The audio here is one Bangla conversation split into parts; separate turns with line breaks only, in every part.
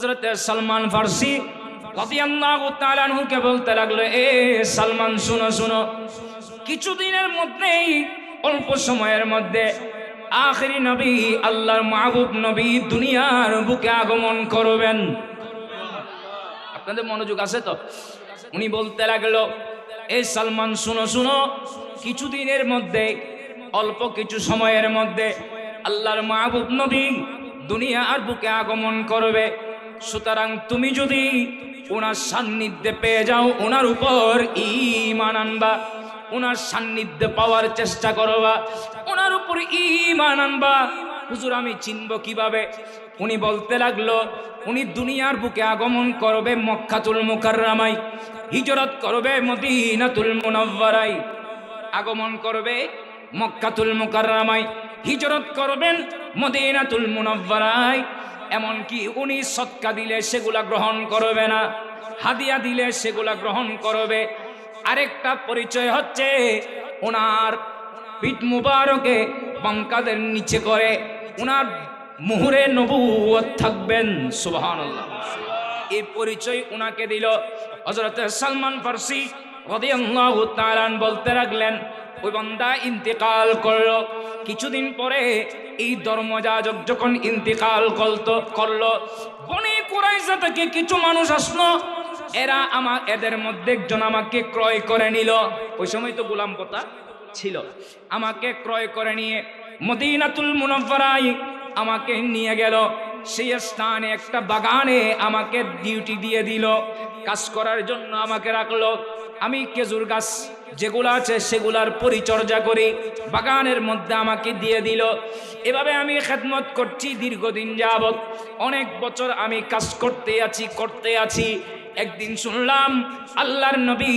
হযরত সালমান ফারসি রাদিয়াল্লাহু তাআলা আনহুকে বলতে লাগলো, এ সালমান শুনো শুনো, কিছুদিনের মধ্যেই, অল্প সময়ের মধ্যে আখেরি নবী, আল্লাহর মাহবুব নবী দুনিয়ার বুকে আগমন করবেন। আপনাদের মনোযোগ আছে তো? উনি বলতে লাগলো, এই সালমান শুনো শুনো, কিছুদিনের মধ্যে, অল্প কিছু সময়ের মধ্যে আল্লাহর মাহবুব নবী দুনিয়ার বুকে আগমন করবে। সুতরাং তুমি যদি ওনার সান্নিধ্যে পেয়ে যাও, ওনার উপর ঈমান আনবা, ওনার সান্নিধ্যে পাওয়ার চেষ্টা করবা, ওনার উপর ঈমান আনবা। হুজুর আমি চিনব কিভাবে? উনি বলতে লাগলো, উনি দুনিয়ার বুকে আগমন করবে মক্কাতুল মুকাররমায়, হিজরত করবে মদিনাতুল মুনাওয়ারায়, আগমন করবে মক্কাতুল মুকাররমায়, হিজরত করবেন মদিনাতুল মুনাওয়ারায়। এমনকি উনি সদকা দিলে সেগুলা গ্রহণ করবে না, হাদিয়া দিলে সেগুলা গ্রহণ করবে। আরেকটা পরিচয় হচ্ছে, ওনার পিঠ মুবারকে বাঙ্কাদের নিচে করে ওনার মুহরে নবুয়ত থাকবেন। সুবহানাল্লাহ। এই পরিচয় ওনাকে দিল। হযরত সালমান ফারসি রাদিয়াল্লাহু তাআলা বলতে লাগলেন, ওই বান্দা ইন্তেকাল করলো। কিছুদিন পরে এই ধর্মযাজক যখন ইন্তেকাল করলো, বনি কুরাইজা থেকে কিছু মানুষ আসলো। এদের মধ্যে একজন আমাকে ক্রয় করে নিল। ওই সময় তো গোলাম প্রথা ছিল। আমাকে ক্রয় করে নিয়ে মদিনাতুল মুনাওয়ারায় আমাকে নিয়ে গেল। সেই স্থানে একটা বাগানে আমাকে ডিউটি দিয়ে দিল, কাজ করার জন্য আমাকে রাখলো। আমি খেজুর গাছ যেগুলো আছে সেগুলার পরিচর্যা করি, বাগানের মধ্যে আমাকে দিয়ে দিল। এভাবে আমি খেদমত করছি দীর্ঘদিন যাবত, অনেক বছর আমি কাজ করতে আছি। একদিন শুনলাম আল্লাহর নবী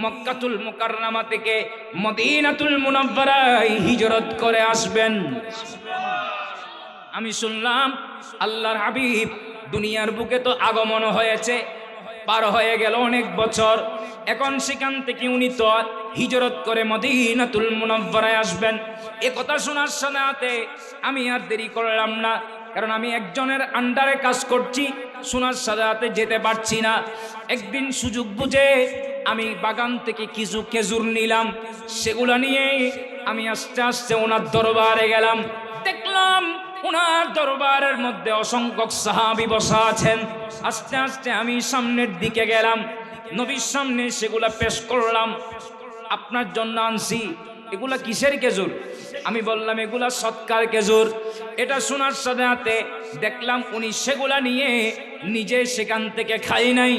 মক্কাতুল মুকাররমা থেকে মদিনাতুল মুনাওয়ারায় হিজরত করে আসবেন। আমি শুনলাম আল্লাহর হাবিব দুনিয়ার বুকে তো আগমন হয়েছে, পার হয়ে গেল অনেক বছর, এখন সেখান থেকে উনি তো হিজরত করে মদিনাতুল মুনাওয়ারায় আসবেন। এ কথা শোনার সাথে আমি আর দেরি করলাম না, কারণ আমি একজনের আন্ডারে কাজ করছি, শোনার সাথে যেতে পারছি না। একদিন সুযোগ বুঝে আমি বাগান থেকে কিছু খেজুর নিলাম, সেগুলা নিয়ে আমি আস্তে আস্তে ওনার দরবারে গেলাম। দেখলাম ওনার দরবারের মধ্যে অসংখ্য সাহাবী বসা আছেন। আস্তে আস্তে আমি সামনের দিকে গেলাম, নবীর সামনে সেগুলা পেশ করলাম। আপনার জন্য আনছি। এগুলা কিসের খেজুর? আমি বললাম এগুলা সৎকার খেজুর। এটা শোনার সাথে দেখলাম উনি সেগুলা নিয়ে নিজে সেখান থেকে খাই নাই,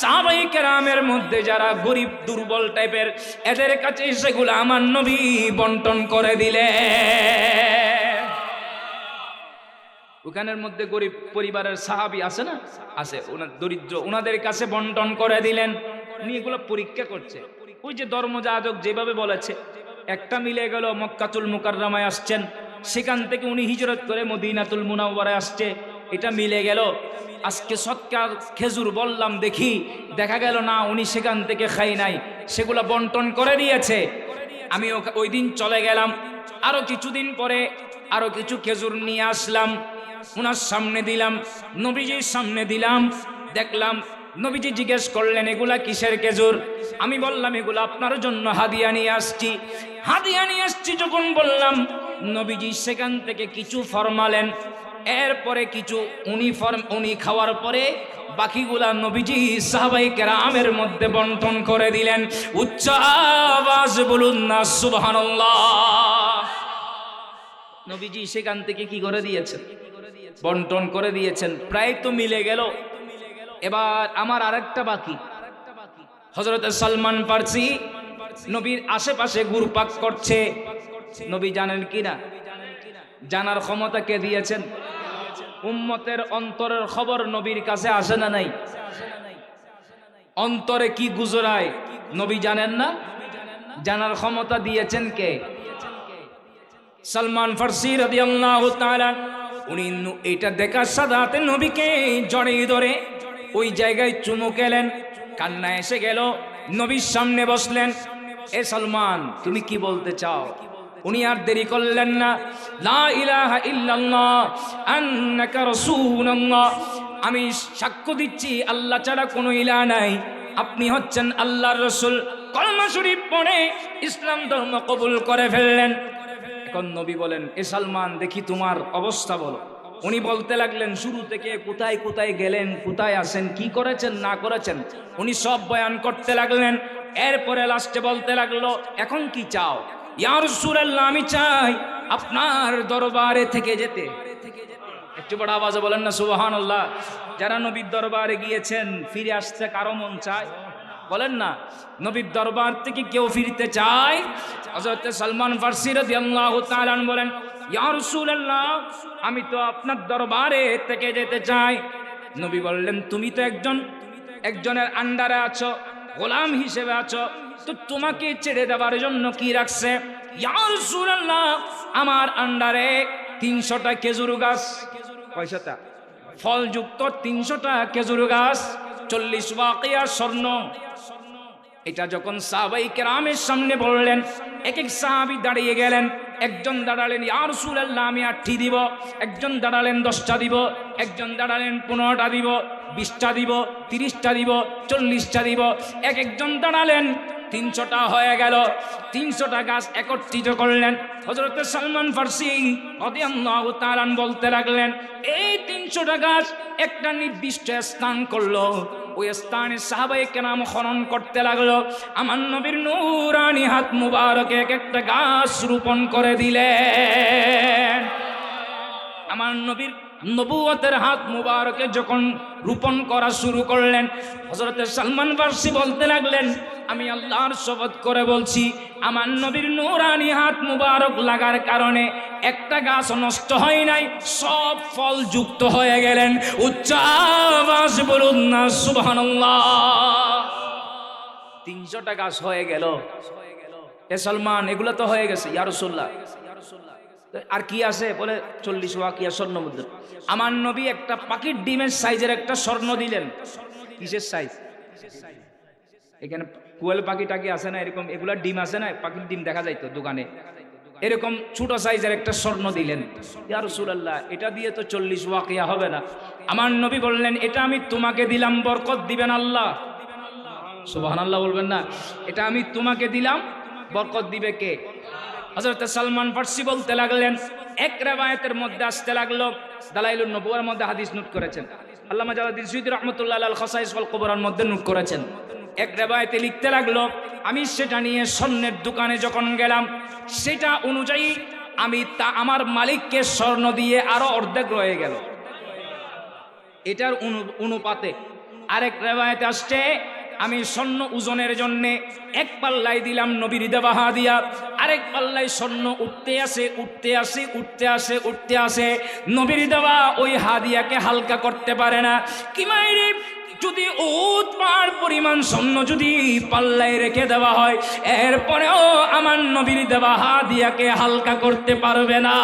সাহাবায়ে কেরামের মধ্যে যারা গরিব দুর্বল টাইপের, এদের কাছে সেগুলা আমার নবী বন্টন করে দিলে। ওখানের মধ্যে গরিব পরিবারের সাহাবী আছে না, আছে, ওনার দরিদ্র, ওনাদের কাছে বন্টন করে দিলেন। উনি এগুলো পরীক্ষা করছে। ওই যে ধর্মযাজক যেভাবে বলেছে, একটা মিলে গেল মক্কাতুল মুকাররমায় আসছেন, সেখান থেকে উনি হিজরত করে মদিনাতুল মুনাওয়ারায় আসছে, এটা মিলে গেল। আজকে সৎকার খেজুর বললাম, দেখা গেল না উনি সেখান থেকে খাই নাই, সেগুলা বন্টন করে দিয়েছে। আমি ওই দিন চলে গেলাম। আরো কিছুদিন পরে আরো কিছু খেজুর নিয়ে আসলাম, ওনার সামনে দিলাম, নবীজির সামনে দিলাম। দেখলাম নবীজি জিজ্ঞেস করলেন, এগুলা কিসের খেজুর? আমি বললাম এগুলা আপনার জন্য হাদিয়া নিয়ে আসছি। যখন বললাম, নবীজি সেখান থেকে কিছু ফরমালেন। এরপরে কিছু উনি খাওয়ার পরে বাকিগুলা নবীজি সাহাবায়ে কেরামের মধ্যে বন্টন করে দিলেন। উচ্চ আওয়াজ বলুন না সুবহানাল্লাহ। নবীজি সেখান থেকে কি করে দিয়েছেন? বন্টন করে দিয়েছেন। প্রায় তো মিলে গেল। এবার আমার আরেকটা বাকি। হযরত সালমান ফারসি নবীর আশেপাশে ঘুরপাক করছে। নবী জানেন কিনা? জানার ক্ষমতা কে দিয়েছেন? উম্মতের অন্তরের খবর নবীর কাছে আসে না নাই? অন্তরে কি গুজরায় নবী জানেন না? জানার ক্ষমতা দিয়েছেন কে? সালমান ফারসি রাদিয়াল্লাহু তাআলা উনি এটা দেখার সাথে নবীকে জড়িয়ে ধরে ওই জায়গায় চুমু খেলেন, কান্না এসে গেল। নবীর সামনে বসলেন। এ সালমান, তুমি কি বলতে চাও? উনি আর দেরি করলেন না। লা ইলাহা ইল্লাল্লাহ আন্নাকা রাসূলুল্লাহ, আমি সাক্ষ্য দিচ্ছি আল্লাহ ছাড়া কোনো ইলাহ নাই, আপনি হচ্ছেন আল্লাহর রাসূল। কলমা শরীফ পড়ে ইসলাম ধর্ম কবুল করে ফেললেন। এখন নবী বলেন, এ সালমান দেখি তোমার অবস্থা বলো। উনি বলতে লাগলেন শুরু থেকে কোথায় কোথায় গেলেন, কোথায় আছেন, কি করেছেন না করেছেন, উনি সব বয়ান করতে লাগলেন। এরপরে লাস্টে বলতে লাগলো, এখন কি চাও? ইয়া রাসূলুল্লাহ, আমি চাই আপনার দরবারে থেকে যেতে। একটু বড় আওয়াজে বলেন না সুবহানাল্লাহ। যারা নবীর দরবারে গিয়েছেন ফিরে আসতে কারো মন চায়? বলেন না, নবীর দরবার থেকে কেউ ফিরতে চায়? হযরত সালমান ফারসি রাদিয়াল্লাহু তাআলা আনহু বলেন, ইয়া রাসূলুল্লাহ, আমি তো আপনার দরবারে থেকে যেতে চাই। নবী বললেন, তুমি তো একজনের আন্ডারে আছো, গোলাম হিসেবে আছো, তো তোমাকে ছেড়ে দেওয়ার জন্য কি রাখছে? ইয়া রাসূলুল্লাহ, আমার আন্ডারে 300টা খেজুর গাছ। কয়শটা? ফলযুক্ত 300টা খেজুর গাছ, 40 ওয়াকিয়া স্বর্ণ। এটা যখন সাহাবায়ে কেরামের সামনে বললেন, এক এক সাহাবী দাঁড়িয়ে গেলেন। একজন দাঁড়ালেন, ইয়া রাসূলুল্লাহ, আমি 8টি দিব। একজন দাঁড়ালেন 10টা দিব। একজন দাঁড়ালেন 15টা দিব, 20টা দিব, 30টা দিব, 40টা দিব। একজন দাঁড়ালেন 300টা হয়ে গেল। 300টা গাছ একত্রিত করলেন। হযরত সালমান ফারসি রাদিয়াল্লাহু তাআলা বলতে লাগলেন, এই 300টা গাছ একটা নির্দিষ্ট স্থান করলো। ওই স্থানে সাহাবায়ে কেরাম খনন করতে লাগলো। আমার নবীর নূরানি হাত মুবারকে এক একটা গাছ রোপণ করে দিলেন। আমার নবীর নবুয়তের হাত মুবারকে যখন রোপণ করা শুরু করলেন, হযরত সালমান ফারসি বলতে লাগলেন, আমি আল্লাহর শপথ করে বলছি, আমার নবীর নূরানি হাত মুবারক লাগার কারণে একটা গাছ নষ্ট হয় নাই, সব ফল যুক্ত হয়ে গেলেন। উচ্চ আওয়াজ বলুন না সুবহানাল্লাহ। 300টা গাছ হয়ে গেল। এ সালমান, এগুলো তো হয়ে গেছে ইয়া রাসূলুল্লাহ, আর কি আছে? বলে 40 ওয়াকিয়া স্বর্ণ মুদ্রা। আমার নবী একটা পাখির ডিমের সাইজের একটা স্বর্ণ দিলেন। কিসের সাইজ? এখানে কোয়েল পাখি টাকি আছে না, এরকম এগুলা ডিম আছে না, পাখির ডিম দেখা যাইতো দোকানে, এরকম ছোট সাইজের একটা স্বর্ণ দিলেন। ইয়া রাসূলুল্লাহ, এটা দিয়ে তো 40 ওয়াকিয়া হবে না। আমার নবী বললেন, এটা আমি তোমাকে দিলাম, বরকত দিবেন আল্লাহ। সুবহানাল্লাহ বলবেন না? এটা আমি তোমাকে দিলাম, বরকত দিবে কে? হযরত সালমান ফারসি বলতে লাগলেন, এক riwayতের মধ্যে আসতে লাগলো, দালাইলুন নবুয়ার মধ্যে হাদিস নোট করেছেন, আল্লামা জালালউদ্দিন সুয়ুতী রাহমাতুল্লাহ আলাইহি খাসাইস ওয়াল কুবরার মধ্যে নোট করেছেন। এক riwayতে লিখতে লাগলো, আমি সেটা নিয়ে স্বর্ণের দোকানে যখন গেলাম, সেটা অনুযায়ী আমি আমার মালিককে স্বর্ণ দিয়ে আরো অর্ধেক রয়ে গেল। এটার অনুপাতে আরেক riwayতে আসছে, আমি স্বর্ণ ওজনের জন্য এক পাল্লাই দিলাম নবীর দেওয়া হাদিয়া, আরেক পাল্লাই স্বর্ণ উঠতে আসে উঠতে আসে উঠতে আসে উঠতে আসে, নবীর দেওয়া ওই হাদিয়াকে হালকা করতে পারে না। কি মাইরে, যদি উট পার পরিমাণ স্বর্ণ যদি পাল্লায় রেখে দেওয়া হয়, এরপরেও আমার নবীর দেওয়া হাদিয়াকে হালকা করতে পারবে না।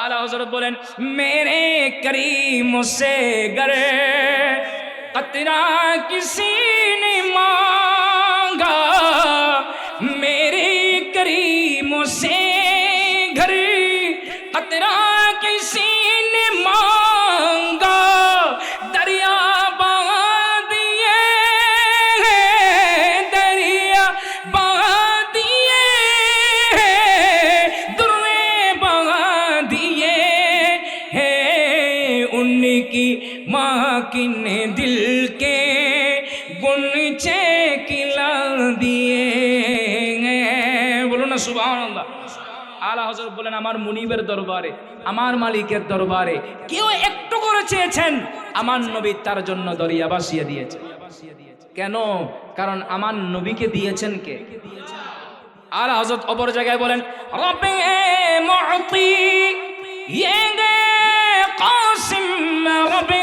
আলা হযরত বলেন, মেরে করিম সে গরে कतरा किसी ने मांगा, मेरे करीमों से घर कतरा किसी ने मांगा, दरिया बहा दिए, दरिया बहा दिए, दुर्वे बहा दिए हैं उनकी माँ किन्ने दिल के गुनचे किला दिए। বলো না সুবহানাল্লাহ। আলা হযরত বলেন, আমার মুনিবের দরবারে, আমার মালিকের দরবারে কেউ একটু করে চেয়েছেন, আমার নবী তার জন্য দরিয়া ভাসিয়ে দিয়েছে। কেন? কারণ আমার নবীকে দিয়েছেন কে? আলা হযরত অপর জায়গায় বলেন, রব্বে মুতি ইয়ে গে কাসিম, রব্বে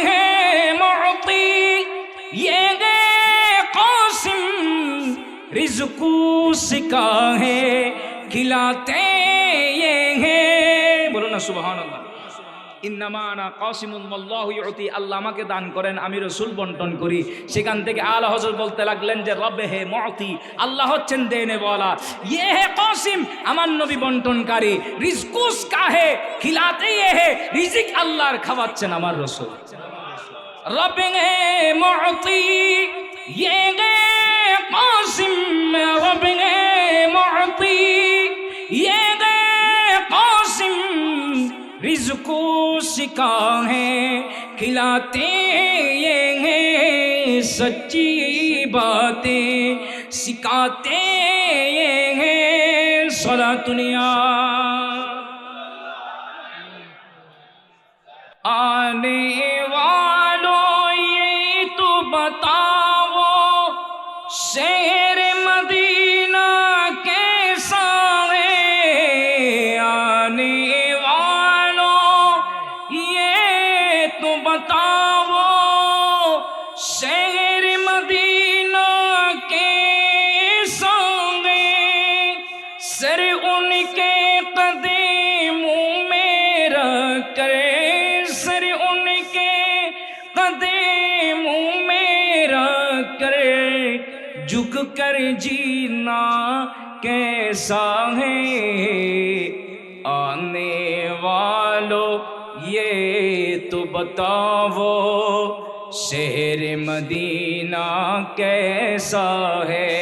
মুতি ये गे कासिम, रिज़्क़ू सिका है खिलाते ये हैं। बोलो ना सुबहान अल्लाह। ইন্নামা আনা কাসিমুন ওয়াল্লাহু ইউতি, আল্লাহ আমাকে দান করেন, আমি রাসূল বন্টন করি। সেখান থেকে আলা হযরত বলতে লাগলেন যে রব হে মুতি, আল্লাহ হচ্ছেন দেনে ওয়ালা, ইয়ে হে কাসিম, আমার নবী বন্টনকারী, রিজকুস কাহে খিলাতে ইয়ে হে, রিজিক আল্লাহর, খাওয়াচ্ছেন আমার রাসূল। রব হে মুতি ইয়ে হে কাসিম, রব হে মুতি ইয়ে হে কাসিম, रिज़्क़ो सिका है खिलाते ये हैं, सच्ची बातें सिखाते ये हैं, सला दुनिया आने वालों ये तो बताओ शहर मदीना कैसा है, आने बताओ शहर मदीना के संगे, सर उनके कदमों में रख कर, सर उनके कदमों में रख कर, झुक कर जीना कैसा है, आने वालों ये तो बताओ शहर मदीना कैसा है,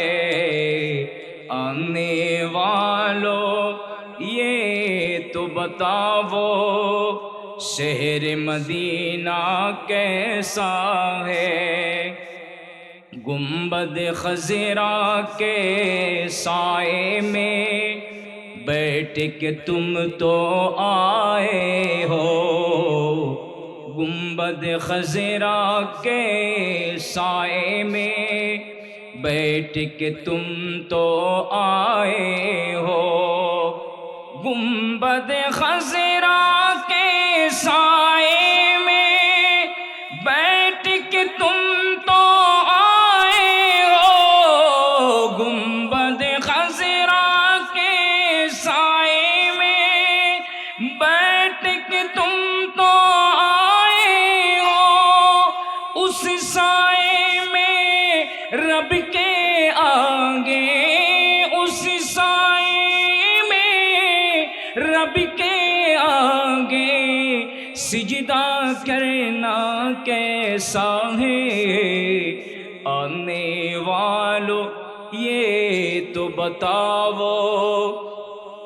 आने वालों ये तो बताओ शहर मदीना कैसा है, गुंबद खज़रा के साए में बैठ के तुम तो आए हो, गुंबद खज़रा के साए में बैठ के तुम तो आए हो, गुंबद खज़रा के साए में बैठ के तुम तो आए हो, गुंबद खज़रा के साए में बैठ के तुम तो आए हो, उस साए में रब के आगे, उस साए में रब के आगे सिजदा करना कैसा है, आने वालों ये तो बताओ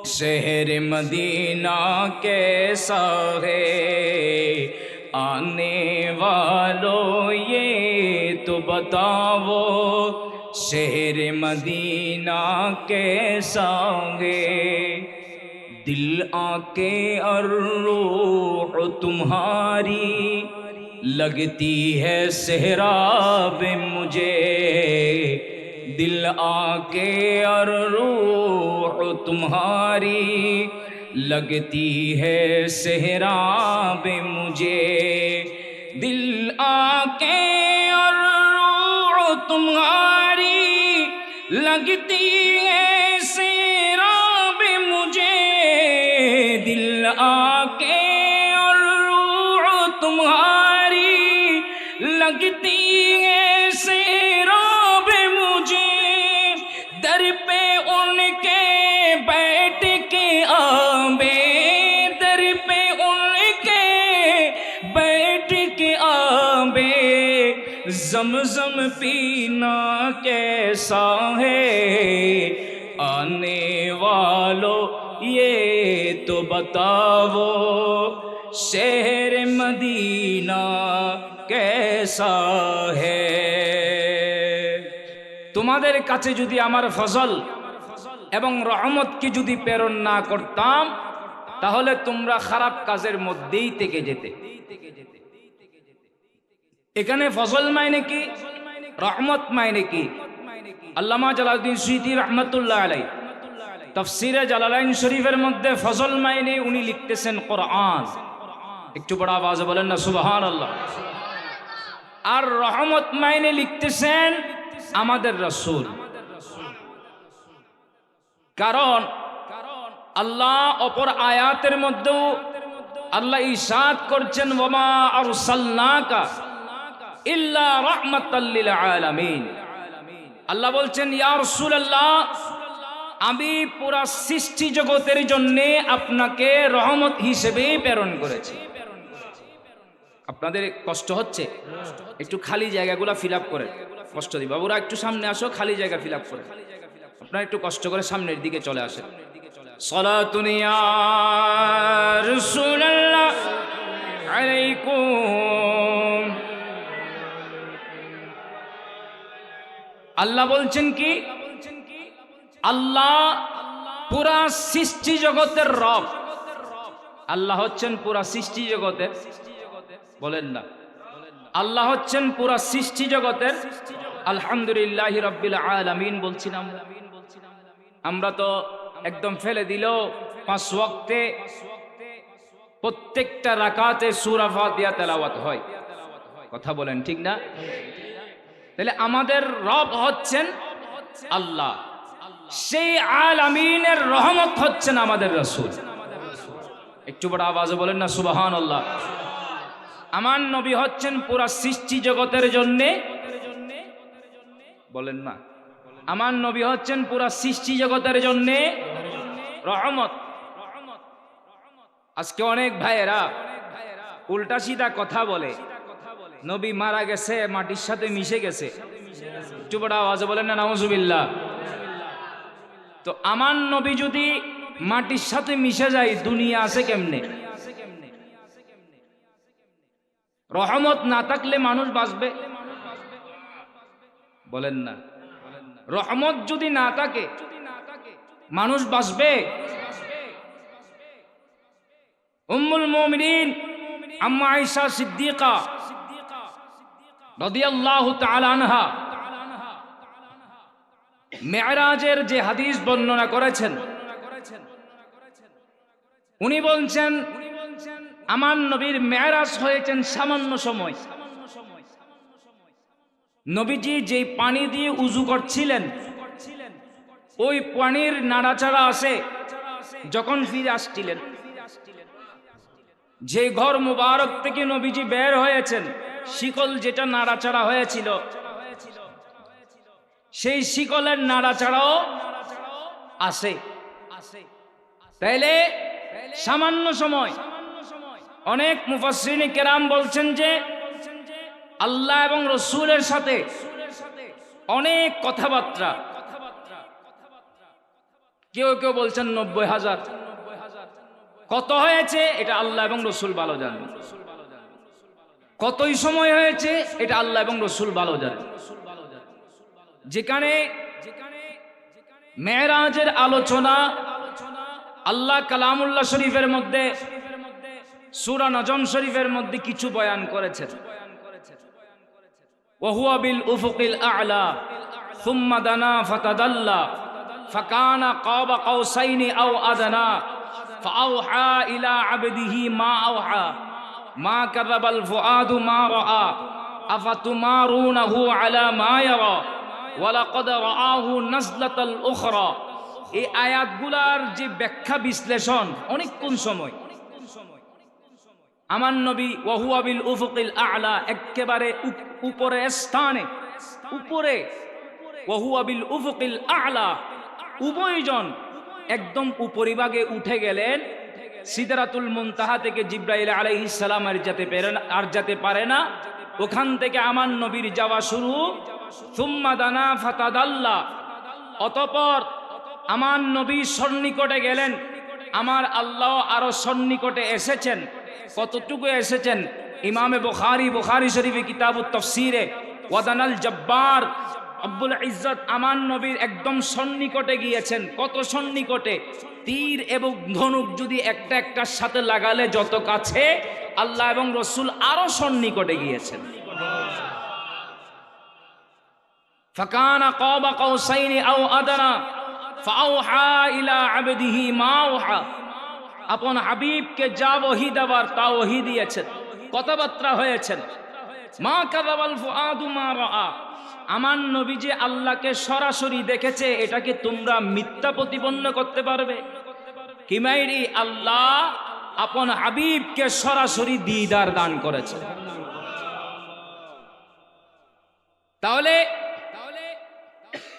शहर मदीना कैसा है, आने वालों ये तो बताओ शहर मदीना कैसा है, दिल आंखें और रूह तुम्हारी लगती है सहराब मुझे, दिल आंखें और रूह तुम्हारी लगती है सहराब मुझे, दिल आंखें और रूह तुम्हारी लगती है सहराब मुझे, दिल आंखें और रूह तुम्हारी लगती है सहराब मुझे, दर पे उनके बैठ के आवे, दर पे उनके बैठ के आवे, ज़मज़म पीना कैसा है, आने वालों ये तो बताओ शहर मदीना कैसा है। তোমাদের কাছে যদি আমার ফজল এবং রহমতকে যদি প্রেরণ না করতাম তাহলে তোমরা খারাপ কাজের মধ্যেই থেকে যেতে। এখানে ফজল মানে কি, রহমত মানে কি? আল্লামা জালালউদ্দিন সুয়ুতী রহমাতুল্লাহ আলাইহি তাফসীরে জালালাইন শরীফের মধ্যে ফজল মানে উনি লিখতেছেন কোরআন। একটু বড় আওয়াজে বলেন না সুবহানাল্লাহ। আর রহমত মানে লিখতেছেন আমাদের রাসূল। কারণ আল্লাহ অপর আয়াতের মধ্যেও আল্লাহ ইরশাদ করছেন ওয়ামা আরসালনাকা ইল্লা রাহমাতাল লিল আলামিন। আল্লাহ বলছেন ইয়া রাসূলুল্লাহ, আমি পুরা সৃষ্টি জগতের জন্য আপনাকে রহমত হিসেবে প্রেরণ করেছি। আপনাদের কষ্ট হচ্ছে, একটু খালি জায়গাগুলো ফিল আপ করেন। কষ্ট দিই বাবুরা, একটু সামনে আসো, খালি জায়গা ফিল আপ করেন। আপনারা একটু কষ্ট করে সামনের দিকে চলে আসেন। সালাতুন ইয়া রাসূলুল্লাহ আলাইকুম। আল্লাহ বলছেন কি, আল্লাহ পুরা সৃষ্টি জগতের রব। আল্লাহ হচ্ছেন পুরা সৃষ্টি জগতের, বলেন না, আল্লাহ হচ্ছেন পুরা সৃষ্টি জগতের। আলহামদুলিল্লাহি রাব্বিল আলামিন বলছিলাম। আমরা তো একদম ফেলে দিল 5 ওয়াক্তে প্রত্যেকটা রাকাতে সূরা ফাতিহা তেলাওয়াত হয়। কথা বলেন ঠিক না? তাহলে আমাদের রব হচ্ছেন আল্লাহ, সেই আলামিনের রহমত হচ্ছেন আমাদের রাসূল। একটু বড় আওয়াজে বলেন না সুবহানাল্লাহ। আমার নবী হচ্ছেন পুরা সৃষ্টি জগতের জন্য, বলেন না, আমার নবী হচ্ছেন পুরা সৃষ্টি জগতের জন্য রহমত। আজকে অনেক ভাইয়েরা উল্টা সিধা কথা বলে, নবী মারা গেছে, মাটির সাথে মিশে গেছে। একটু বড় আওয়াজে বলেন না নাউজুবিল্লাহ। তো আমার নবী যদি মাটির সাথে মিশে যায়, দুনিয়া আছে কেমনে? রহমত না থাকলে মানুষ বাঁচবে? বলেন না। রহমত যদি না থাকে মানুষ বাঁচবে? উম্মুল মুমিনিন আম্মা আয়েশা সিদ্দিকা রাদিয়াল্লাহু তাআলা আনহা মেরাজের যে হাদিস বর্ণনা করেছেন, উনি বলছেন আমার নবীর মেরাজ হয়েছেন সামান্য সময়। নবীজি যে পানি দিয়ে উযু করছিলেন, ওই পানির নাড়াচাড়া আছে। যখন ফিরে আসছিলেন, যে ঘর মুবারক থেকে নবীজি বের হয়েছেন, শিকল যেটা নাড়াচাড়া হয়েছিল, সেই শিকলের নাড়াচাড়াও আছে। তাইলে সামান্য সময়। অনেক মুফাসসিরিন কেরাম বলছেন যে আল্লাহ এবং রসুলের সাথে অনেক কথাবার্তা। কেউ কেউ বলছেন 90,000। কত হয়েছে এটা আল্লাহ এবং রসুল ভালো জানেন। কতই সময় হয়েছে এটা আল্লাহ এবং রসুল ভালো জানেন। যেখানে মেরাজের আলোচনা আল্লাহ কালামুল্লাহ শরীফের মধ্যে, সূরা নজম শরীফের মধ্যে কিছু বয়ান করেছেন। ওয়াহুয়া বিল উফুকিল আ'লা সুম্মা দানা ফাতাদাল্লা ফাকানা কাবা কাউসাইনি আও আদনা ফাআওহা ইলা আবদিহি মা আওহা মা কাযাবাল ফুআদু মা রাআ আফাতুমারুনাহু আলা মা ইয়ারা ওয়ালাকাদ রাআহু নাজলাতাল উখরা। এই আয়াতগুলার যে ব্যাখ্যা বিশ্লেষণ অনেকক্ষণ সময়। আমার নবী ওয়াহুয়া বিল উফুকিল আ'লা, একেবারে উপরে স্থানে, উপরে। ওয়াহুয়া বিল উফুকিল আ'লা, উভয়জন একদম উপরিভাগে উঠে গেলেন। সিদরাতুল মুনতাহা থেকে জিবরাইল আলাইহিস সালাম আর যেতে পারে না, ওখান থেকে আমার নবীর যাওয়া শুরু। সুম্মা দানা ফাতাদাল্লা, অতঃপর আমার নবী সন্নিকটে গেলেন। আমার আল্লাহ আরো সন্নিকটে এসেছেন। কতটুকু এসেছেন? ইমামে বুখারী শরীফে কিতাবুত তাফসীরে ওয়াদানাল জব্বার আব্বুল ইজ্জত আমার নবীর একদম সন্নিকটে গিয়েছেন। কত সন্নিকটে? তীর এবং ধনুক যদি একটা একটার সাথে লাগালে যত কাছে, আল্লাহ এবং রসুল আরো সন্নিকটে গিয়েছেন। ফাকানা কাবা কাউসাইনি আও আদনা ফাআওহা ইলা আবদিহি মা আওহা। আপন হাবিবকে যা ওহী দেওয়ার তা ওহী দিয়েছেন, কথাবার্তা হয়েছেন। মা কাযাবাল ফুআদু মা রাআ, আমার নবী যে আল্লাহকে সরাসরি দেখেছে, এটাকে তোমরা মিথ্যা প্রতিপন্ন করতে পারবে? কিমাইরি আল্লাহ আপন হাবিবকে সরাসরি দিদার দান করেছে। তাহলে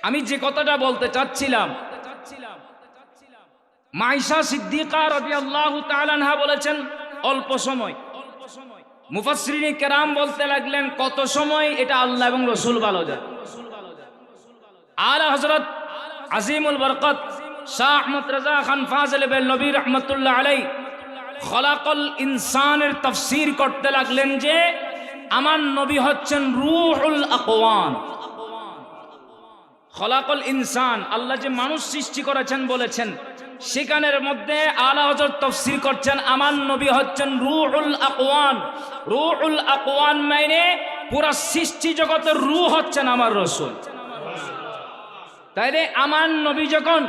আমি যে কথাটা বলতে চাচ্ছিলাম, মাইশা সিদ্দিকা রাদিয়াল্লাহু তাআলা আনহা বলেছেন অল্প সময়। মুফাসসিরিনে কেরাম বলতে লাগলেন কত সময়, এটা আল্লাহ এবং রাসূল ভালো জানেন। আলা হযরত আজিমুল বরকত শাহ আহমদ রাজা খান ফাজিল বেলনবী রাহমাতুল্লাহ আলাইহি খলাকাল ইনসানের তাফসীর করতে লাগলেন যে আমার নবী হচ্ছেন রূহুল আকওয়ান। খলাকাল ইনসান, আল্লাহ যে মানুষ সৃষ্টি করেছেন বলেছেন, সেখানের মধ্যে আলা হযরত তাফসীর করছেন আমার নবী হচ্ছেন রূহুল আকওয়ান। রূহুল আকওয়ান মানে পুরা সৃষ্টি জগতের রূহ হচ্ছেন আমার রাসূল। তাইলে আমার নবী যখন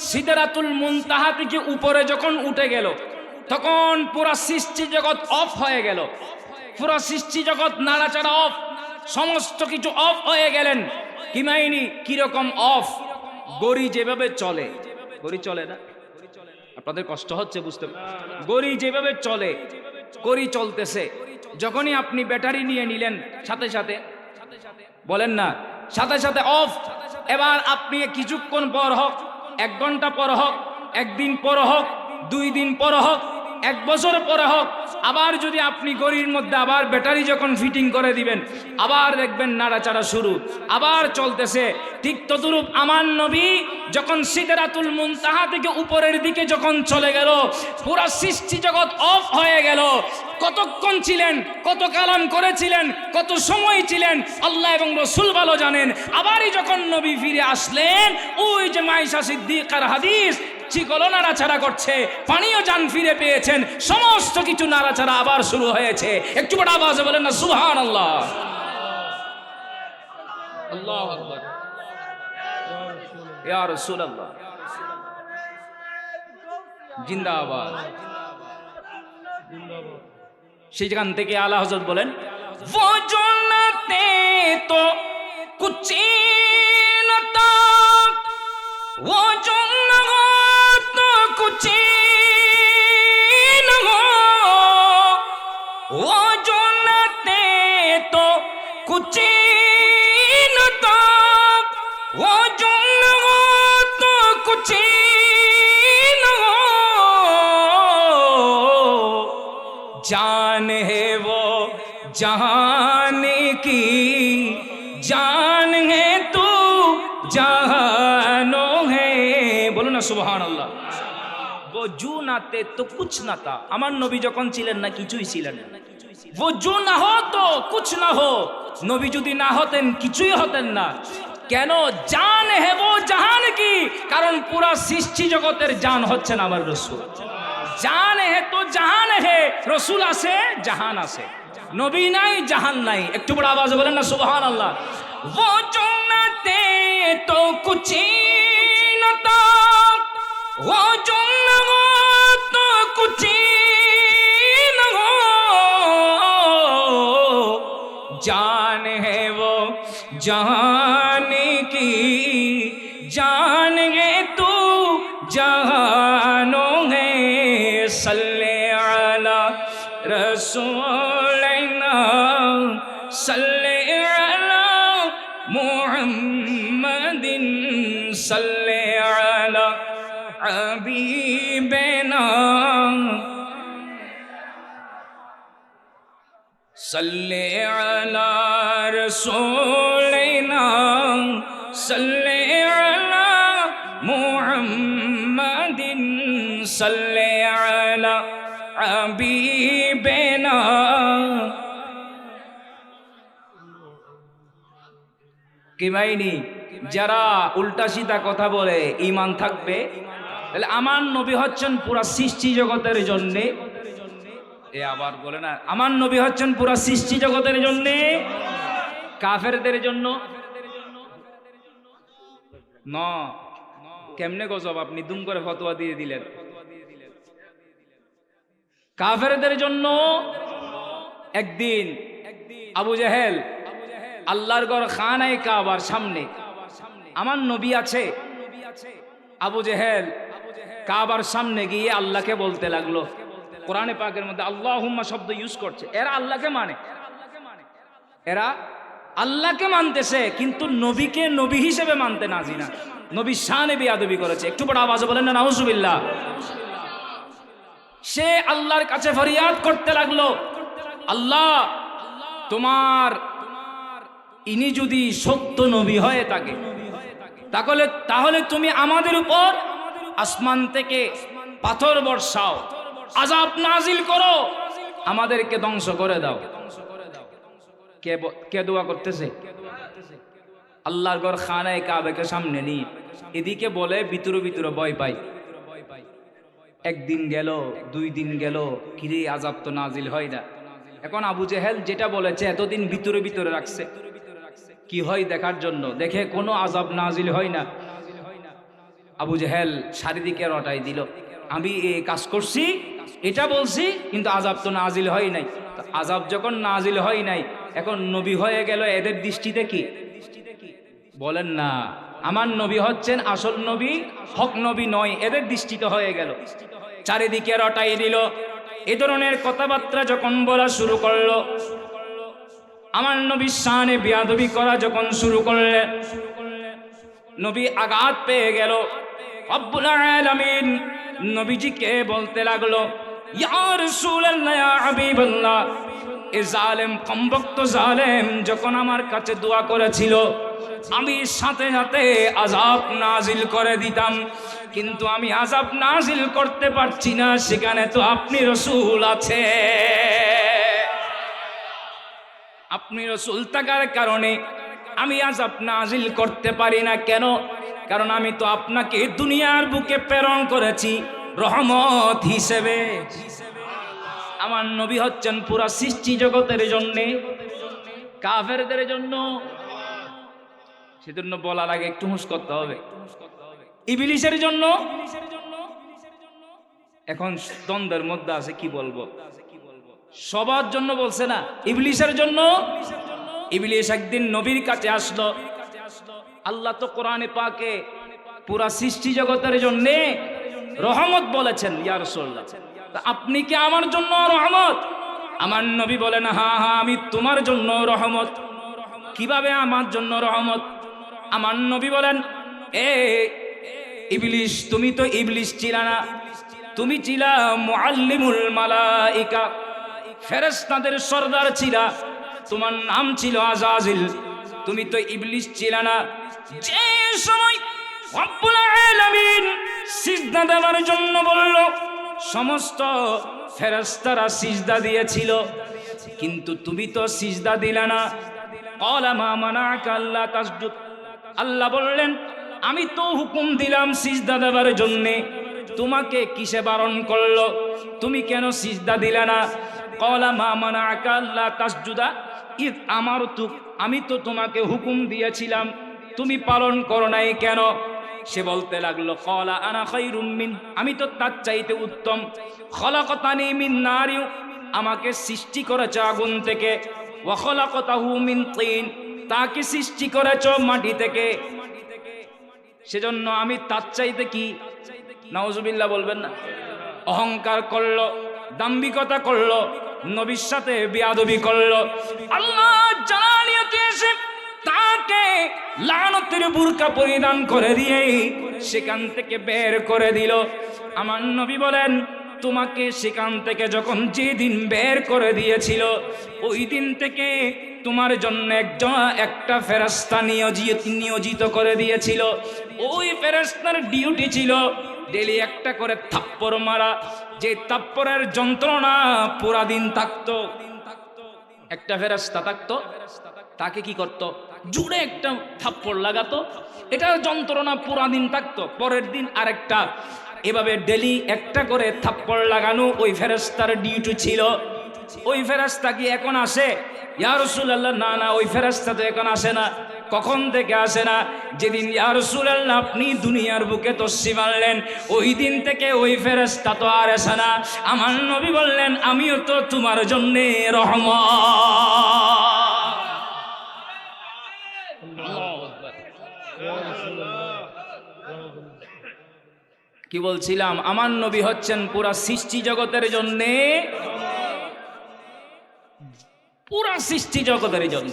সিদরাতুল মুনতাহা থেকে উপরে যখন উঠে গেল, তখন পুরা সৃষ্টি জগৎ অফ হয়ে গেল, পুরা সৃষ্টি জগৎ নাড়াচাড়া অফ, সমস্ত কিছু অফ হয়ে গেলেন। কি মাইনি কিরকম অফ? গড়ি যেভাবে চলে, গড়ি চলে না, আপনাদের কষ্ট হচ্ছে বুঝতে, গড়ি যেভাবে চলে, গড়ি চলতেছে, যখনই আপনি ব্যাটারি নিয়ে নিলেন সাথে সাথে বলেন না, সাথে সাথে অফ। এবার আপনি কিছুক্ষণ পর হোক, 1 ঘন্টা পর হোক, 1 দিন পর হোক, 2 দিন পর হোক, 1 বছর পরে হোক, আবার যদি আপনি গড়ির মধ্যে আবার ব্যাটারি যখন ফিটিং করে দিবেন, আবার দেখবেন নাড়াচাড়া শুরু, আবার চলতেছে। ঠিক তদ্রূপ আমার নবী যখন সিদরাতুল মুনতাহা থেকে উপরের দিকে যখন চলে গেল, পুরো সৃষ্টি জগৎ অফ হয়ে গেল। কতক্ষণ ছিলেন, কত কালাম করেছিলেন, কত সময় ছিলেন, আল্লাহ এবং রাসূল ভালো জানেন। আবারই যখন নবী ফিরে আসলেন, ওই যে মাইশা সিদ্দিকার হাদিস, চিকলো নাড়াচাড়া করছে, পানিও জান ফিরে পেয়েছেন, সমস্ত কিছু নাড়াচাড়া আবার শুরু হয়েছে। একটু বড় আওয়াজে বলেন না সুবহানাল্লাহ। আল্লাহু আকবার, ইয়া রাসূলুল্লাহ জিন্দাবাদ। সেখান থেকে আলা হযরত বলেন, वो जो नाते तो कुछ न था, वो जो न हो तो कुछ न हो, वो जो नाते तो कुछ न था, वो जो न हो तो कुछ न हो, जान है वो जहान की, जान है तू जहानो है। बोलो ना सुबहान अल्लाह। वो जू नाते तो कुछ ना था, আমার নবী যখন ছিলেন না কিছুই ছিলেন না। वो जो ना हो तो कुछ ना हो, নবী যদি না হতেন কিছুই হতেন না। কেন? জান হে वो জাহান কি, কারণ পুরা সৃষ্টি জগতের জান হচ্ছেন আমার রাসূল। জান হে তো জাহান হে, রাসূল আছে জাহান আছে, নবী নাই জাহান নাই। একটু বড় আওয়াজে বলেন না সুবহানাল্লাহ। वो जो नाते तो कुछ न था, वो जो न हो तो कुछ न हो, जान है वो जान की, जान है तू जहानो है। सल्ले अला रसूलना, सल्ले अला मुहम्मदिन, सल्ले अला हबीबना, सल्ले अला रसूलना, सल्ले अला मुहम्मदिन, सल्ले अला हबीबना। কি মাইনি যারা উল্টা সিধা কথা বলে ঈমান থাকবে? তাহলে আমার নবী হচ্ছেন পুরা সৃষ্টি জগতের জন্য। এ আবার বলে না, আমার নবী হচ্ছেন পুরা সৃষ্টি জগতের জন্য, কাফেরদের জন্য না। কেমনে গজব, আপনি দুম করে ফতোয়া দিয়ে দিলেন। কাফেরদের জন্য। একদিন আবু জেহেল আল্লাহর ঘর খানায়ে কাবার সামনে, আমার নবী আছে, আবু জেহেল কাবার সামনে গিয়ে আল্লাহকে বলতে লাগলো, ও কোরআনে পাকের মধ্যে আল্লাহুম্মা শব্দ ইউজ করছে, এরা আল্লাহকে মানে, এরা আল্লাহকে মানতেছে কিন্তু নবীকে নবী হিসেবে মানতে নাজি না, নবীর শানে বেয়াদবি করেছে। একটু বড় আওয়াজে বলেন না নাউজুবিল্লাহ। সে আল্লাহর কাছে ফরিয়াদ করতে লাগলো, আল্লাহ তোমার ইনি যদি সত্য নবী হয়ে থাকে তাহলে তুমি আমাদের উপর আসমান থেকে পাথর বর্ষাও, আযাব নাজিল করো, আমাদেরকে ধ্বংস করে দাও। কে দোয়া করতেছে? আল্লাহর ঘর খানায়ে কাবাকে সামনে নিয়ে এদিকে বলে ভিতরে ভিতরে ভয় পাই। একদিন গেল, 2 দিন গেল, কিরে আযাব তো নাজিল হয় না। এখন আবু জেহেল যেটা বলেছে এতদিন ভিতরে ভিতরে রাখছে কি হয় দেখার জন্য, দেখে কোনো আযাব নাজিল হয় না। আবু জেহেল চারিদিকে রটাই দিল, আমি এই কাজ করছি, এটা বলছি, কিন্তু আযাব তো নাজিল হয় নাই। আযাব যখন নাজিল হয় নাই, এখন নবী হয়ে গেল এদের দৃষ্টিতে কি? বলেন না, আমার নবী হচ্ছেন আসল নবী, হক নবী নয়, এদের দৃষ্টিতে হয়ে গেল। চারিদিকে রটাই দিল। এ ধরনের কথাবার্তা যখন বলা শুরু করলো, আমার নবীর শানে বেয়াদবি করা যখন শুরু করলেন, নবী আঘাত পেয়ে গেল। রব্বুল আলামিন নবীজিকে বলতে লাগলো, ইয়া রাসূলুল্লাহ, ইয়া হাবিবাল্লাহ, এ জালেম, কমবক্ত জালেম যখন আমার কাছে দোয়া করেছিল আমি সাথে সাথে আযাব নাজিল করে দিতাম, কিন্তু আমি আযাব নাজিল করতে পারছি না, সেখানে তো আপনি রাসূল আছে। আপনি রাসূল থাকার কারণে আমি আযাব নাজিল করতে পারি না। কেন? কারণ আমি তো আপনাকে দুনিয়ার বুকে প্রেরণ করেছি রহমত হিসেবে। আমার নবী হচ্ছেন পুরা সৃষ্টি জগতের জন্যে, কাফেরদের জন্য। সেজন্য বলার আগে একটু হুঁশ করতে হবে। ইবলিসের জন্য, এখন দ্বন্দ্বের মধ্যে আছে কি বলবো, সবার জন্য বলছে না, ইবলিসের জন্য। ইবলিস একদিন নবীর কাছে আসলো। আল্লাহ তো কোরআনে পাকে পুরা সৃষ্টি জগতের জন্য রহমত বলেছেন, ইয়া রাসূলুল্লাহ, তা আপনি কি আমার জন্য রহমত? আমার নবী বলেন, হ্যাঁ হ্যাঁ, আমি তোমার জন্য রহমত। কিভাবে আমার জন্য রহমত? আমার নবী বলেন, এ ইবলিস, তুমি তো ইবলিস ছিলা না, তুমি ছিলা মুআল্লিমুল মালাইকা, ফেরেশতাদের সরদার ছিলা, তোমার নাম ছিল আযাজিল, তুমি তো ইবলিস ছিলা না। যে সময় রব্বুল আলামিন সিজদা দেওয়ার জন্য বলল, সমস্ত ফেরেশতারা সিজদা দিয়েছিল, কিন্তু তুমি তো সিজদা দিলা না। ক্বালা মা মানাআকা আল্লা তাসজুদ, আল্লাহ বললেন, আমি তো হুকুম দিলাম সিজদা দেওয়ার জন্যে, তোমাকে কিসে বারণ করলো? তুমি কেন সিজদা দিলা না? ক্বালা মা মানাআকা আল্লা তাসজুদা ইয আমারতুক, আমি তো তোমাকে হুকুম দিয়েছিলাম, তুমি পালন করো নাই কেন? সে বলতে লাগলো, ক্বালা আনা খায়রুম মিন, আমি তো তার চাইতে উত্তম। খলাকতানি মিন নারি, আমাকে সৃষ্টি করেছো আগুন থেকে, ওয়া খলাকতাহু মিন তিন, তাকে সৃষ্টি করেছো মাটি থেকে, সেজন্য আমি তার চাইতে কি? নাউজুবিল্লাহ বলবেন না। অহংকার করলো, দাম্ভিকতা করলো, নবীর সাথে বেয়াদবি করলো। আল্লাহ জালালিয়াতে এসে তাকে লানতের বুরকা পরিধান করে দিয়ে সেখান থেকে বের করে দিল। আমার নবী বলেন, তোমাকে সেখান থেকে যখন যেদিন বের করে দিয়েছিল, ওই দিন থেকে তোমার জন্য একটা ফেরেশতা নিয়োজিত করে দিয়েছিল। ওই ফেরেশতার ডিউটি ছিল ডেলি একটা করে থাপ্পড় মারা, যে থাপ্পড়ের যন্ত্রণা পুরা দিন থাকতো। একটা ফেরেশতা থাকতো, তাকে কি করত? জুড়ে একটা থাপ্পড় লাগাতো, এটার যন্ত্রণা পুরা দিন থাকতো, পরের দিন আরেকটা, এভাবে ডেলি একটা করে থাপ্পড় লাগানো ওই ফেরেশতার ডিউটি ছিল। ওই ফেরেশতা কি এখন আসে? ইয়া রাসূলুল্লাহ, না না, ওই ফেরেশতা তো এখন আসে না। কখন থেকে আসে না? যেদিন ইয়া রাসূলুল্লাহ আপনি দুনিয়ার বুকে তসবিহ মারলেন, ওই দিন থেকে ওই ফেরেশতা তো আর আসে না। আমার নবী বললেন, আমিও তো তোমার জন্য রহমত। কি বলছিলাম, আমার নবী হচ্ছেন পুরা সৃষ্টি জগতের জন্যে, পুরা সৃষ্টি জগতের জন্য।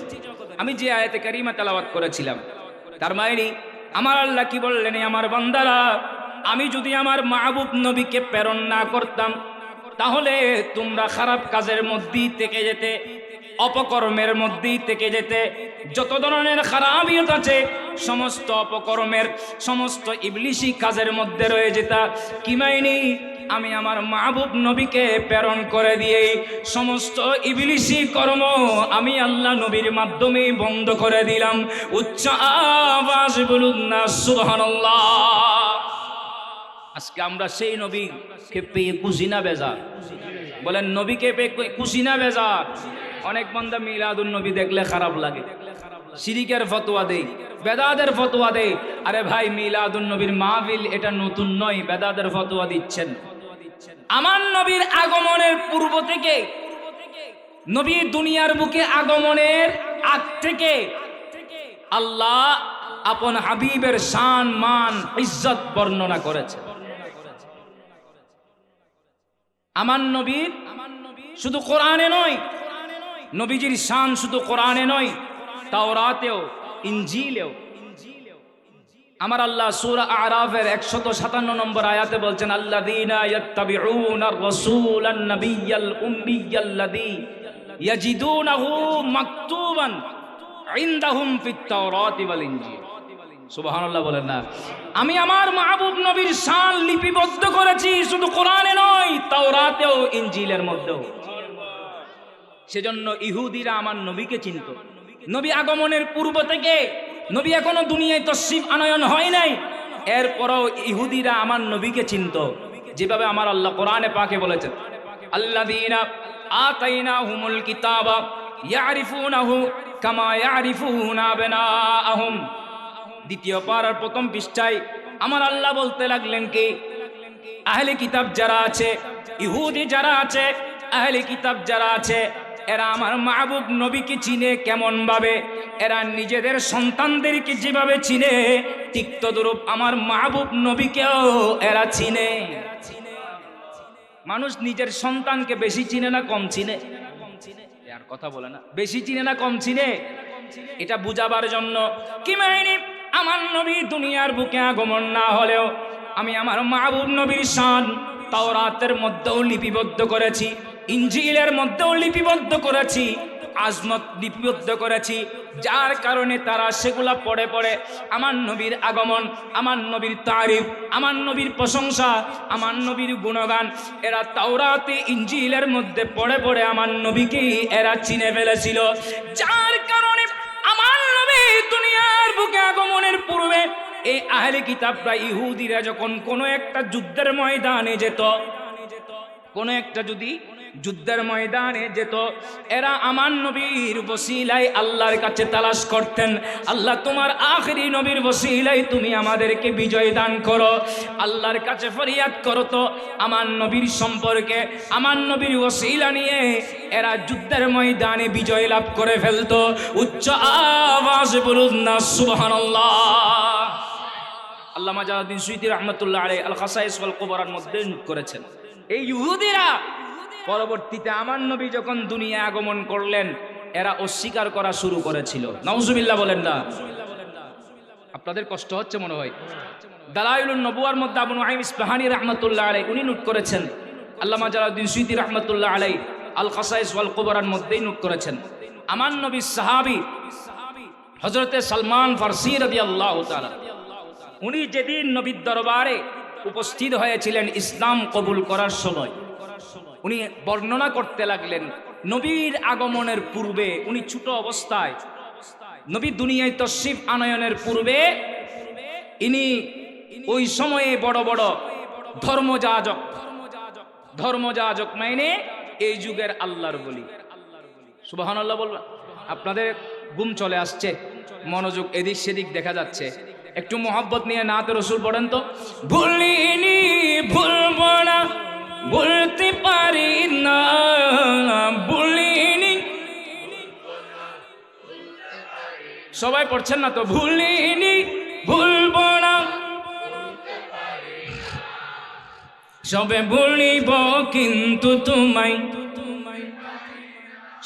আমি যে আয়াতে কারিমা তেলাওয়াত করেছিলাম, তার মানে আমার আল্লাহ কি বললেন, আমার বান্দারা, আমি যদি আমার মাহবুব নবীকে প্রেরণ না করতাম তাহলে তোমরা খারাপ কাজের মধ্যেই থেকে যেতে, অপকর্মের মধ্যেই থেকে যেতে। যত ধরনের খারাপিয়ত আছে সমস্ত অপকর্মের, সমস্ত ইবলিশি কাজের মধ্যে রয়ে যেতা। কি মাইনি, আমি আমার মাহবুব নবীকে প্রেরণ করে দিয়ে সমস্ত ইবলিশি কর্ম আমি আল্লাহ নবীর মাধ্যমে বন্ধ করে দিলাম। উচ্চ আওয়াজ বলুন না সুবহানাল্লাহ। আজকে আমরা সেই নবীকে পেয়ে খুশি না বেজার? বলেন, নবীকে পেয়ে খুশি না বেজার? অনেক বান্দা মিলাদুন নবী দেখলে খারাপ লাগে, শিরিকের ফতোয়া দেয়, বেদাতের ফতোয়া দেয়। আরে ভাই, মিলাদুন নবীর মাহফিল এটা নতুন নয়, বেদাতের ফতোয়া দিচ্ছেন। আমার নবীর আগমনের পূর্ব থেকে, নবী দুনিয়ার বুকে আগমনের আগ থেকে আল্লাহ আপন হাবিবের শান, মান, ইজ্জত বর্ণনা করেছে। আমার নবীর শুধু কোরআনে নয়, নবীজির শান শুধু কোরআনে নয়, তাওরাতেও, ইনজিলেও। আমার আল্লাহ সূরা আরাফের 157 নম্বর আয়াতে বলছেন, আল্লাযীনা ইয়াত্তাবিউনার রাসূলান নাবিয়্যাল উম্মিয়্যাল্লাযী ইয়াজিদুনাহু মাকতুবান ইনদাহুম ফিত তাওরাতি ওয়াল ইনজিল। সুবহানাল্লাহ বলেন না? আমি আমার মাহবুব নবীর শান লিপিবদ্ধ করেছি, শুধু কোরআনে নয়, তাওরাতেও, ইনজিলের মধ্যেও। সেজন্য ইহুদিরা আমার নবীকে চিনত। নবী আগমনের পূর্ব থেকে, নবী এখনো দুনিয়ায় তশরিফ আনয়ন হয় নাই, এরপরও ইহুদিরা আমার নবীকে চিনত। যেভাবে আমার আল্লাহ কোরআনে পাকে বলেছেন, আল্লাযীনা আতাইনাহুমুল কিতাবা ইয়ারিফুনাহু কামা ইয়ারিফুনা আবনাআহুম। দ্বিতীয় পারার প্রথম পৃষ্ঠায় আমার আল্লাহ বলতে লাগলেন কি, আহলে কিতাব যারা আছে, ইহুদি যারা আছে, আহলে কিতাব যারা আছে, এরা আমার মাহবুব নবীকে চিনে কেমন ভাবে? এরা নিজেদের সন্তানদেরকে যেভাবে চিনে, ঠিক তদ্রূপ আমার মাহবুব নবীকেও এরা চিনে। মানুষ নিজের সন্তানকে বেশি চিনে না কম চিনে? আর কথা বলে না, বেশি চিনে না কম চিনে? এটা বুঝাবার জন্য কি মাইনি, আমার নবী দুনিয়ার বুকে আগমন না হলেও আমি আমার মাহবুব নবীর শান তাওরাতের মধ্যেও লিপিবদ্ধ করেছি, ইনজিলের মধ্যেও লিপিবদ্ধ করেছি, আজমত লিপিবদ্ধ করেছি। যার কারণে তারা সেগুলা পড়ে পড়ে আমার নবীর আগমন, আমার নবীর তারিফ, আমার নবীর প্রশংসা, আমার নবীর গুণগান এরা তাওরাতে, ইনজিলের মধ্যে পড়ে পড়ে আমার নবীকে এরা চিনে ফেলেছিল। যার কারণে আমার নবী দুনিয়ার বুকে আগমনের পূর্বে এই আহলে কিতাবরা, ইহুদিরা যখন কোনো একটা যুদ্ধের ময়দানে যেত, কোনো একটা যদি যুদ্ধের ময়দানে যেত, এরা আমার নবীর ওসিলায় আল্লাহর কাছে তালাশ করতেন, আল্লাহ তোমার আখেরি নবীর ওসিলায় তুমি আমাদেরকে বিজয় দান করো। আল্লাহর কাছে ফরিয়াদ করতো আমার নবীর সম্পর্কে, আমার নবীর ওসিলা নিয়ে এরা যুদ্ধের ময়দানে বিজয় লাভ করে ফেলতো। উচ্চ আওয়াজ বলুন না সুবহানাল্লাহ। আল্লামা জালালউদ্দিন সুয়ুতী রাহমাতুল্লাহ আলাইহি আল খাসাইস ওয়াল কুবরার মধ্যে করেছেন, এই ইহুদিরা পরবর্তীতে আমার নবী যখন দুনিয়া আগমন করলেন, এরা অস্বীকার করা শুরু করেছিল। নাউজুবিল্লাহ বলেন না? আপনাদের কষ্ট হচ্ছে মনে হয়। দালাইলুন নবুয়ার মধ্যে আবু নুআইম ইসফাহানী রাহমাতুল্লাহ আলাইহি উনি নোট করেছেন, আল্লামা জালালউদ্দিন সুয়ুতী রাহমাতুল্লাহ আলাইহি আল খাসাইস ওয়াল কুবরার মধ্যেই নোট করেছেন, আমার নবীর সাহাবী হযরতে সালমান ফারসি রাদিয়াল্লাহু তাআলা, উনি যেদিন নবীর দরবারে উপস্থিত হয়েছিলেন ইসলাম কবুল করার সময়, উনি বর্ণনা করতে লাগলেন নবীর আগমনের পূর্বে, উনি ছোট অবস্থায়, নবী দুনিয়ায় তশরিফ আনয়নের পূর্বে ইনি ওই সময়ে বড় বড় ধর্মযাজক মানে এই যুগের আল্লাহর বলি। সুবহানাল্লাহ বলবেন? আপনাদের ঘুম চলে আসছে, মনোযোগ এদিক সেদিক দেখা যাচ্ছে, একটু মোহাব্বত নিয়ে নাতে রসুল পড়েন তো। ভুলিনি ভুলব না, বলতে পারি না, ভুলিনি। সবাই পড়ছেন না তো? ভুলিনি ভুলব না, সবে ভুলিব কিন্তু তোমায়,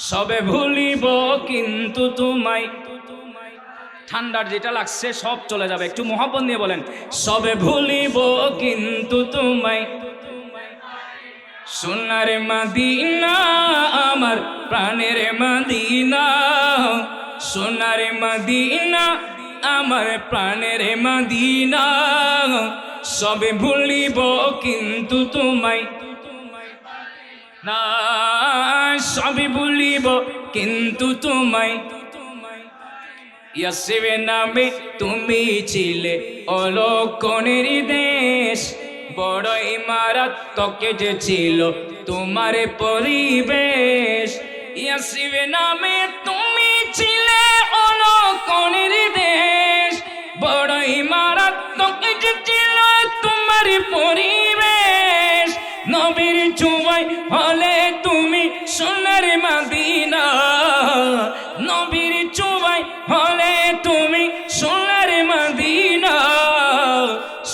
সবে ভুলিব কিন্তু তোমায়। ঠান্ডার যেটা লাগছে সব চলে যাবে, একটু মহব্বত নিয়ে বলেন, সবে ভুলিব কিন্তু তোমায়। সোনার মদিনা আমার প্রাণের মদিনা, সোনার মদিনা আমার প্রাণের মদিনা, সবে ভুলিব কিন্তু তোমায় না, সবে ভুলিব কিন্তু তোমায়। ইয়াসিবে নামে তুমি ছিলে অলক্ষণের দেশ, বড় ইমারাত্মক যে ছিল তোমার পরিবেশ। ইয়াসিবে নামে তুমি ছিলে অলক্ষণের দেশ, বড় ইমারাত্মক যে ছিল তোমার পরিবেশ। নবীর ছোঁয়ায় হলে তুমি সোনার মদিনা, নবীর ছোঁয়ায় হলে তুমি সোনার মদিনা,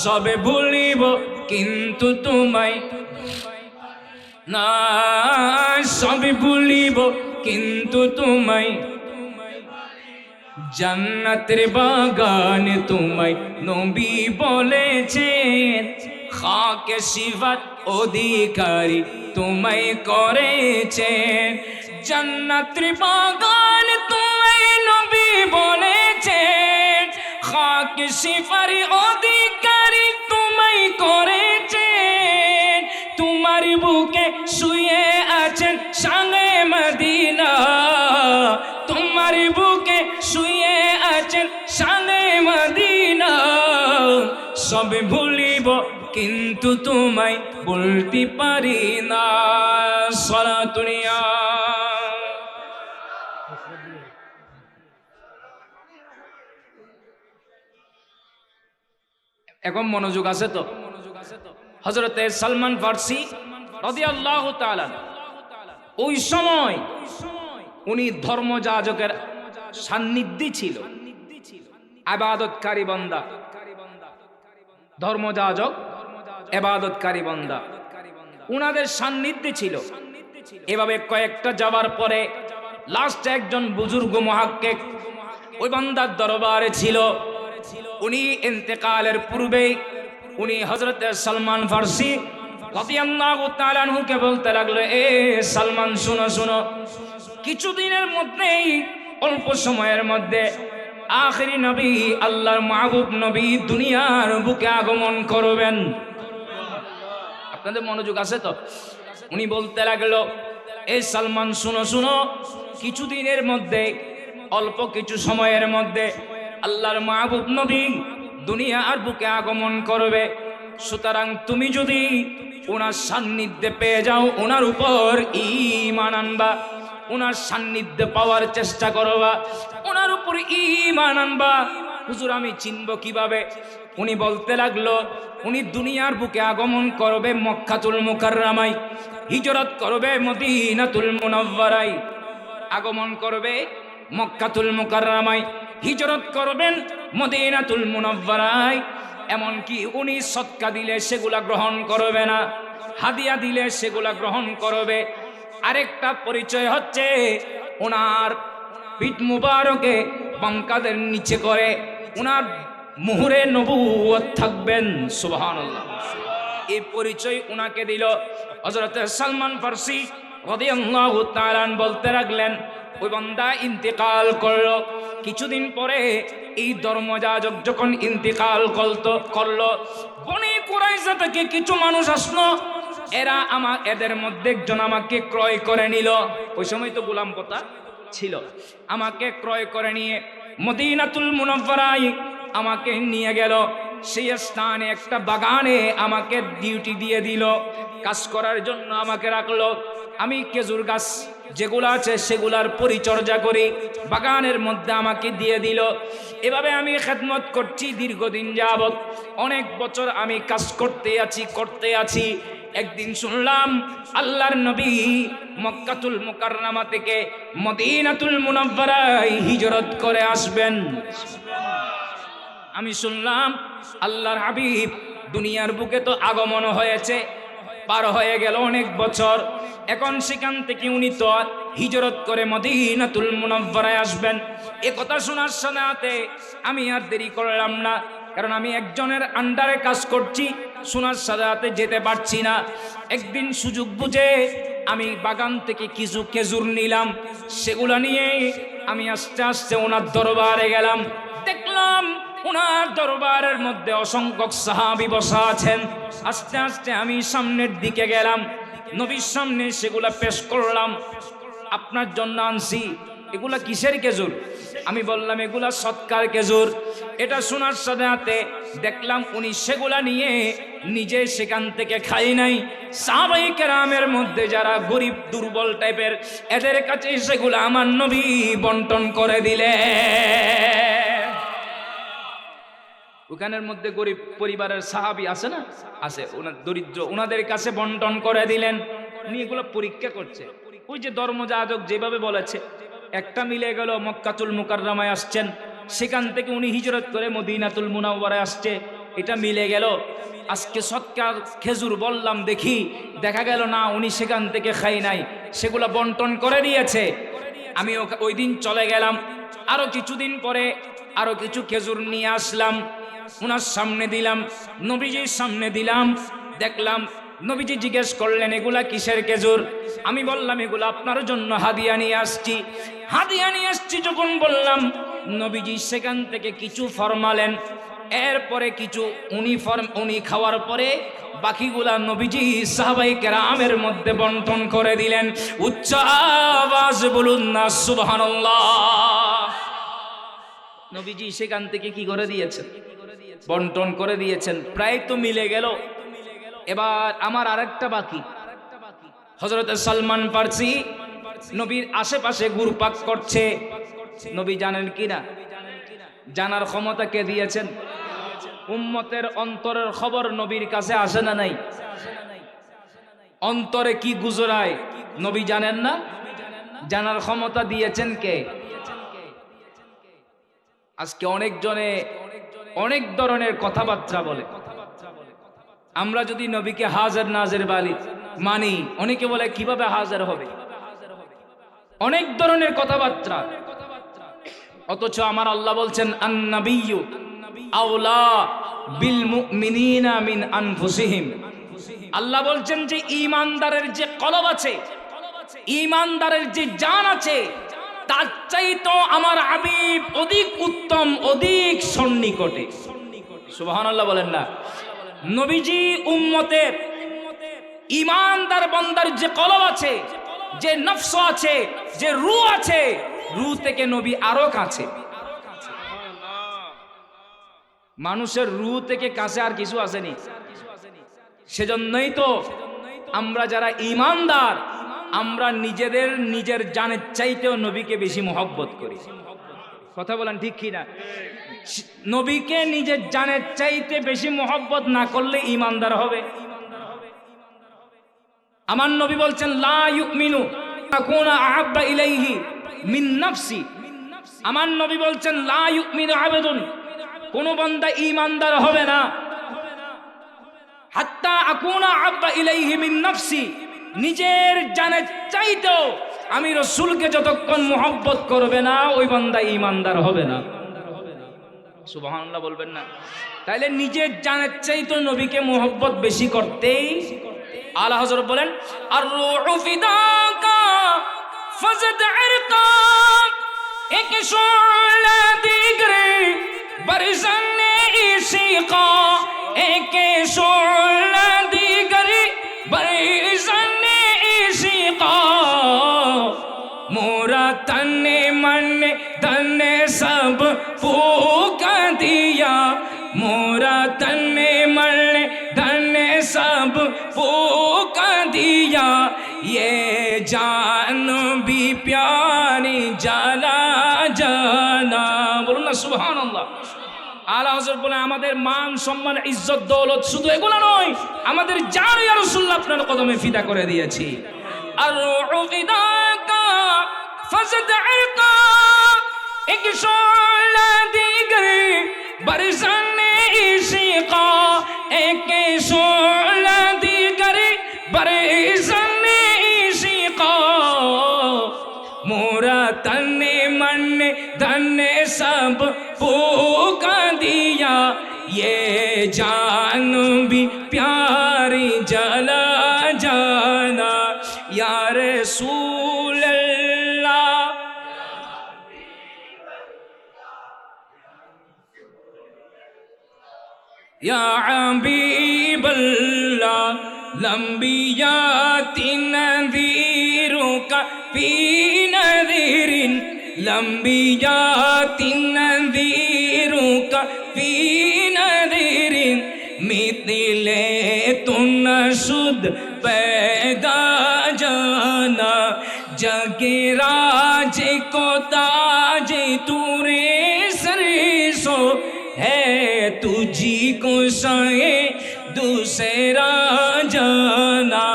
সবে ভুলিব কিন্তু তোমায় না, সবে ভুলিব কিন্তু তোমায়। জান্নাতের বাগান তোমায় নবী বলেছেন, খাকে সিফাত অধিকারী তোমায় করেছেন। জান্নাতের বাগান তোমায় নবী বলেছেন, খাকে সিফার অধিকারী তোমায় করেছেন। তোমার বুকে শুয়ে আছেন শানে মদিনা, তোমার বুকে শুয়ে আছেন শানে মদিনা, সবে ভুলিব কিন্তু তোমায় বলতে পারি না। সালাতুনিয়া এখন মনোযোগ আছে তো? হযরতে সালমান ফারসি রাদিয়াল্লাহু তাআলা ওই সময় উনি ধর্মযাজকের সান্নিধ্যে ছিল, ইবাদতকারী বান্দা, ধর্মযাজক ইবাদতকারী বান্দা উনাদের সান্নিধ্যে ছিল। এভাবে কয়েকটা যাবার পরে লাস্টে একজন বুজুর্গ মুহাক্কিক ওই বান্দার দরবারে ছিল। উনি ইন্তেকালের পূর্বে উনি হযরত সালমান ফারসি রাদিয়াল্লাহু তাআলা আনহুকে বলতে লাগলো, এ সালমান শুনো শুনো, কিছুদিনের মধ্যেই, অল্প সময়ের মধ্যে আখিরি নবী আল্লাহর মাহবুব নবী দুনিয়ার বুকে আগমন করবেন। আপনাদের মনোযোগ আছে তো? উনি বলতে লাগলো, এই সালমান শুনো শুনো, কিছুদিনের মধ্যে, অল্প কিছু সময়ের মধ্যে আল্লাহর মাহবুব নবী দুনিয়ার বুকে আগমন করবে। সুতরাং তুমি যদি ওনার সান্নিধ্যে পেয়ে যাও, ওনার উপর ঈমান আনবা, ওনার সান্নিধ্যে পাওয়ার চেষ্টা করবা, ওনার উপর ঈমান আনবা। হুজুর আমি চিনব কিভাবে? উনি বলতে লাগলো, উনি দুনিয়ার বুকে আগমন করবে মক্কাতুল মুকাররমায়, হিজরত করবে মদিনাতুল মুনাওয়ারায়, আগমন করবে মক্কাতুল মুকাররমায়, হিজরত করবেন মদিনাতুল মুনাওয়ারায়। এমনকি উনি সদকা দিলে সেগুলা গ্রহণ করবে না, হাদিয়া দিলে সেগুলা গ্রহণ করবে। আরেকটা পরিচয় হচ্ছে ওনার পিঠ মুবারকে বাঙ্কাদের নিচে করে ওনার মুহুরে নবুয়ত থাকবেন। সুবহানাল্লাহ, এই পরিচয় ওনাকে দিল। হযরত সালমান ফারসি রাদিয়াল্লাহু তাআলা বলতে লাগলেন, ওই বান্দা ইন্তেকাল করলো। কিছুদিন পরে এই ধর্মযাজক যখন ইন্তেকাল করলো, বনি কুরাইজা থেকে কিছু মানুষ আসলো। এদের মধ্যে একজন আমাকে ক্রয় করে নিল। ওই সময় তো গোলাম প্রথা ছিল। আমাকে ক্রয় করে নিয়ে মদিনাতুল মুনাওয়ারায় আমাকে নিয়ে গেল। সেই স্থানে একটা বাগানে আমাকে ডিউটি দিয়ে দিল, কাজ করার জন্য আমাকে রাখলো। আমি খেজুর গাছ যেগুলো আছে সেগুলার পরিচর্যা করি, বাগানের মধ্যে আমাকে দিয়ে দিল। এভাবে আমি খেদমত করছি দীর্ঘদিন যাবত, অনেক বছর আমি কাজ করতে আছি। একদিন শুনলাম আল্লাহর নবী মক্কাতুল মুকাররমা থেকে মদিনাতুল মুনাওয়ারায় হিজরত করে আসবেন। আমি শুনলাম আল্লাহর হাবিব দুনিয়ার বুকে তো আগমন হয়েছে, পার হয়ে গেল অনেক বছর। এখন সেখান থেকে উনি তো হিজরত করে মদিনাতুল মুনাওয়ারায় আসবেন। এ কথা শোনার সাথে আমি আর দেরি করলাম না, কারণ আমি একজনের আন্ডারে কাজ করছি, শোনার সাথে যেতে পারছি না। একদিন সুযোগ বুঝে আমি বাগান থেকে কিছু খেজুর নিলাম, সেগুলা নিয়ে আমি আস্তে আস্তে ওনার দরবারে গেলাম। দেখলাম ওনার দরবারের মধ্যে অসংখ্য সাহাবী বসা আছেন। আস্তে আস্তে আমি সামনের দিকে গেলাম, নবীর সামনে সেগুলা পেশ করলাম। আপনার জন্য আনছি। এগুলা কিসের খেজুর? আমি বললাম এগুলা সৎকার খেজুর। এটা শোনার সাথে দেখলাম উনি সেগুলা নিয়ে নিজে সেখান থেকে খাই নাই, সাহাবায়ে কেরামের মধ্যে যারা গরিব দুর্বল টাইপের এদের কাছে সেগুলা আমার নবী বন্টন করে দিলেন। ওখানের মধ্যে গরিব পরিবারের সাহাবী আছে না, আছে, ওনার দরিদ্র, ওনাদের কাছে বন্টন করে দিলেন। উনি এগুলো পরীক্ষা করছে। ওই যে ধর্মযাজক যেভাবে বলেছে, একটা মিলে গেল মক্কাতুল মুকাররমায় আসছেন, সেখান থেকে উনি হিজরত করে মদিনাতুল মুনাওয়ারায় আসছে, এটা মিলে গেল। আজকে সৎকার খেজুর বললাম, দেখি দেখা গেল না উনি সেখান থেকে খাই নাই, সেগুলো বন্টন করে দিয়েছে। আমি ওই দিন চলে গেলাম। আরো কিছুদিন পরে আরো কিছু খেজুর নিয়ে আসলাম, ওনার সামনে দিলাম, নবীজির সামনে দিলাম। দেখলাম নবীজি জিজ্ঞেস করলেন এগুলা কিসের খেজুর? আমি বললাম এগুলা আপনার জন্য হাদিয়া নিয়ে আসছি। হাদিয়া নিয়ে আসছি যখন বললাম, নবীজি সেখান থেকে কিছু ফরমালেন। এরপরে কিছু উনি খাওয়ার পরে বাকিগুলা নবীজি সাহাবায়ে কেরামের মধ্যে বন্টন করে দিলেন। উচ্চ আওয়াজ বলুন না সুবহানাল্লাহ। নবীজি সেখান থেকে কি করে দিয়েছেন? বন্টন করে দিয়েছেন। প্রায় তো মিলে গেল। এবার আমার আরেকটা বাকি। হযরত সালমান ফারসি নবীর আশেপাশে ঘুরপাক করছে। নবী জানেন কিনা? জানার ক্ষমতা কে দিয়েছেন? উম্মতের অন্তরের খবর নবীর কাছে আসে না নাই? অন্তরে কি গুজরায় নবী জানেন না? জানার ক্ষমতা দিয়েছেন কে? আজকে অনেকজনে অনেক ধরনের কথাবার্তা বলে। আমরা যদি নবীকে হাজার নাজের বালি মানি, অনেকে বলে কিভাবে হাজার হবে, অনেক ধরনের কথাবার্তা। অথচ আমার আল্লাহ বলছেন আন-নাবিয়্যু আওলা বিল মুমিনিনা মিন আনফুসিহিম। আল্লাহ বলছেন যে ঈমানদারের যে কলব আছে, ঈমানদারের যে জান আছে, তার চাইতো আমার হাবিব অধিক উত্তম, অধিক সন্নিকটে। সুবহানাল্লাহ বলেন না? নবীজি উম্মতের ঈমানদার বান্দার যে কলব আছে, যে নফস আছে, যে রূহ আছে, রূহ থেকে নবী আরো কাছে। মানুষের রূহ থেকে কাছে আর কিছু আসেনি। সেজন্যই তো আমরা যারা ঈমানদার, আমরা নিজের জানের চাইতেও নবীকে বেশি মহব্বত করি। কথা বলেন ঠিক কিনা? নবীকে নিজের জানের চাইতে বেশি মহব্বত না করলে ঈমানদার হবে? আমার নবী বলছেন লা ইউমিনু আকুনা আহাব্বা ইলাইহি মিন নাফসি। আমার নবী বলছেন লা ইউমিনু আবাদুন, কোন বান্দা ঈমানদার হবে না হাত্তা আকুনা আহাব্বা ইলাইহি মিন নাফসি, নিজের জানের চাইতেও আমি রাসূলকে যতক্ষণ মহব্বত করবে না, ওই বান্দা ঈমানদার হবে না। সুবহানাল্লাহ বলবেন না? তাইলে নিজের জানের চাইতেও নবীকে মহব্বত বেশি করতেই আলা হযরত বলেন আর রূহু ফিদাকা ফাজদ ইরকা এক শোলা দিগরে বরজনে ইশিকা এক শোলা দিগরে বরজনে ইশিকা মোরা তনে মনে ধনে সব फूका दिया मोरा तने मरने धने सब फूका दिया ये जान भी प्यारी जाना जाना। बोलो ना सुभान अल्लाह। আলা হযরত বলে আমাদের মান সম্মান ইজ্জত দৌলত শুধু এগুলো নয়, আমাদের জান ইয়া রাসূলুল্লাহ আপনার কদমে ফিদা করে দিয়েছি। আর রূহু ফিদাকা ফাজদ ইরকা एक शोला दिगरे बरसने इशिका एक शोला दिगरे धन सब फूका दिया ये जान भी प्यारी जला जाना या रसूल अल्लाह या हबीब अल्लाह लंबिया नज़ीरों का फी नज़ीरिन लंबिया नज़ीरों का फी नज़ीरिन मिथिले तुन शुद्ध पैदा जाना जगे राज को ताज तूरे सरेसो है तुझी को सहे दूसरा जाना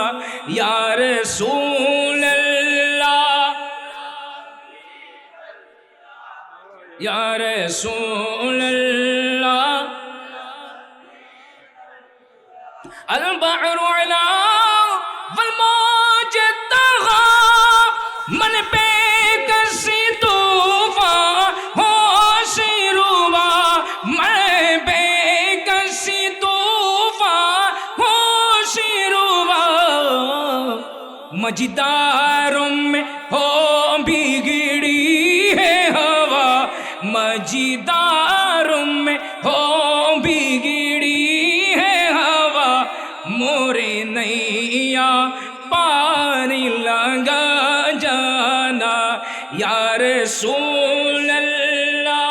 या रसूल अल्लाह या रसूल अल्लाह अल बहरु अला वल मौज तगा मन पे कसी तूफा होश रुबा मन पे कसी तूफा होश रुबा मजदारों में हो बिगड़ी है हवा मजदारों में हो बिगड़ी है हवा मोरे नैया पानी लगा जाना या रसूल अल्लाह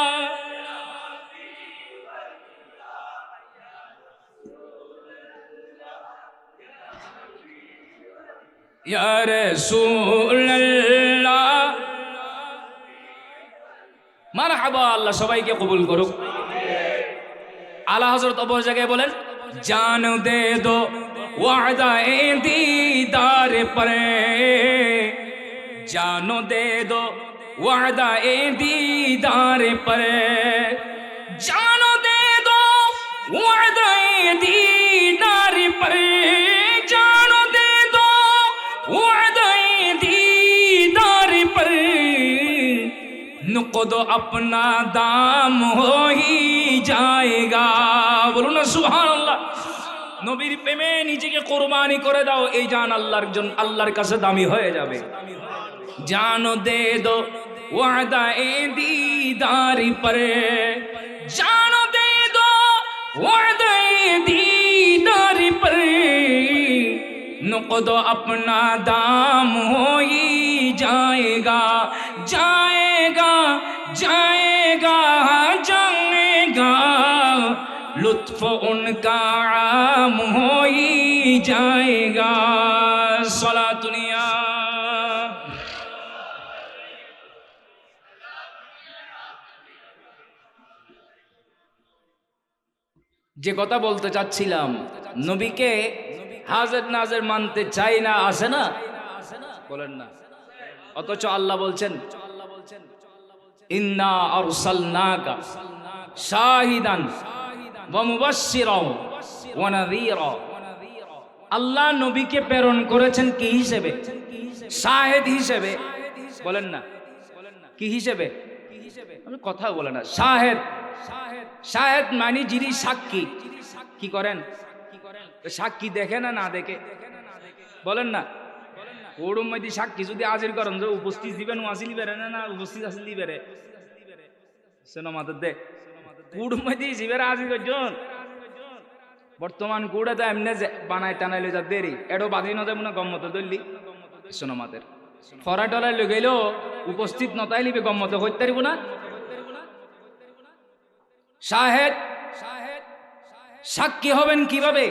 या रसूल अल्लाह মারহাবা আল্লাহ সবাইকে কবুল করুক আলা হযরত অপর জায়গায় বলেন जान दे दो वादा दीदार पर जानो दे दो वादा दीदार पर जानो दे दो वादा दीदार पर जानो दे दो वादा दीदार पर नुक़द अपना दाम हो ही जाएगा बोलो ना सुभान अल्लाह নবীর প্রেমে নিজেকে কুরবানি করে দাও এই জান আল্লাহর কাছে দামি হয়ে যাবে জানো দে দো ওয়াদা দীদারি पर জানো দে দো ওয়াদা दीदारी पर नुक़द अपना दाम हो ही जाएगा जाएगा जाएगा जाएगा लुत्फ उनका आम हो ही जाएगा सलातुनिया যে কথা বলতে চাচ্ছিলাম নবীকে হাজির নাজির মানতে চাই না আসে না বলেন না অথচ আল্লাহ বলছেন ইন্না আরসালনাকা শাহিদান ওয়া মুবাশশিরান ওয়া নাযীরা আল্লাহ নবীকে প্রেরণ করেছেন কি হিসেবে শাহিদ হিসেবে বলেন না কি হিসেবে আমি কথা বলে না শাহিদ শাহিদ মানে যিনি সাক্ষী কি করেন সাক্ষী দেখে না না দেখে বলেন না ওরম মধ্যে সাক্ষী যদি আজির করেন যে উপস্থিত দিবেন আসিলি বেড়ে না উপস্থিত আসিলি বেড়ে সেনমাদের দে কুড় মধ্যে জিবের আজির করছেন বর্তমান কুড়ে তো এমনি বানাই টানাইলে যা দেরি এডো বাঁধি না মনে গম্মত ধরলি সোনামাদের ফরা টলায় লে গেলেও উপস্থিত নতাইলিবে গম্মত হইতে পারিব না শাহেদ সাক্ষী হবেন কিভাবে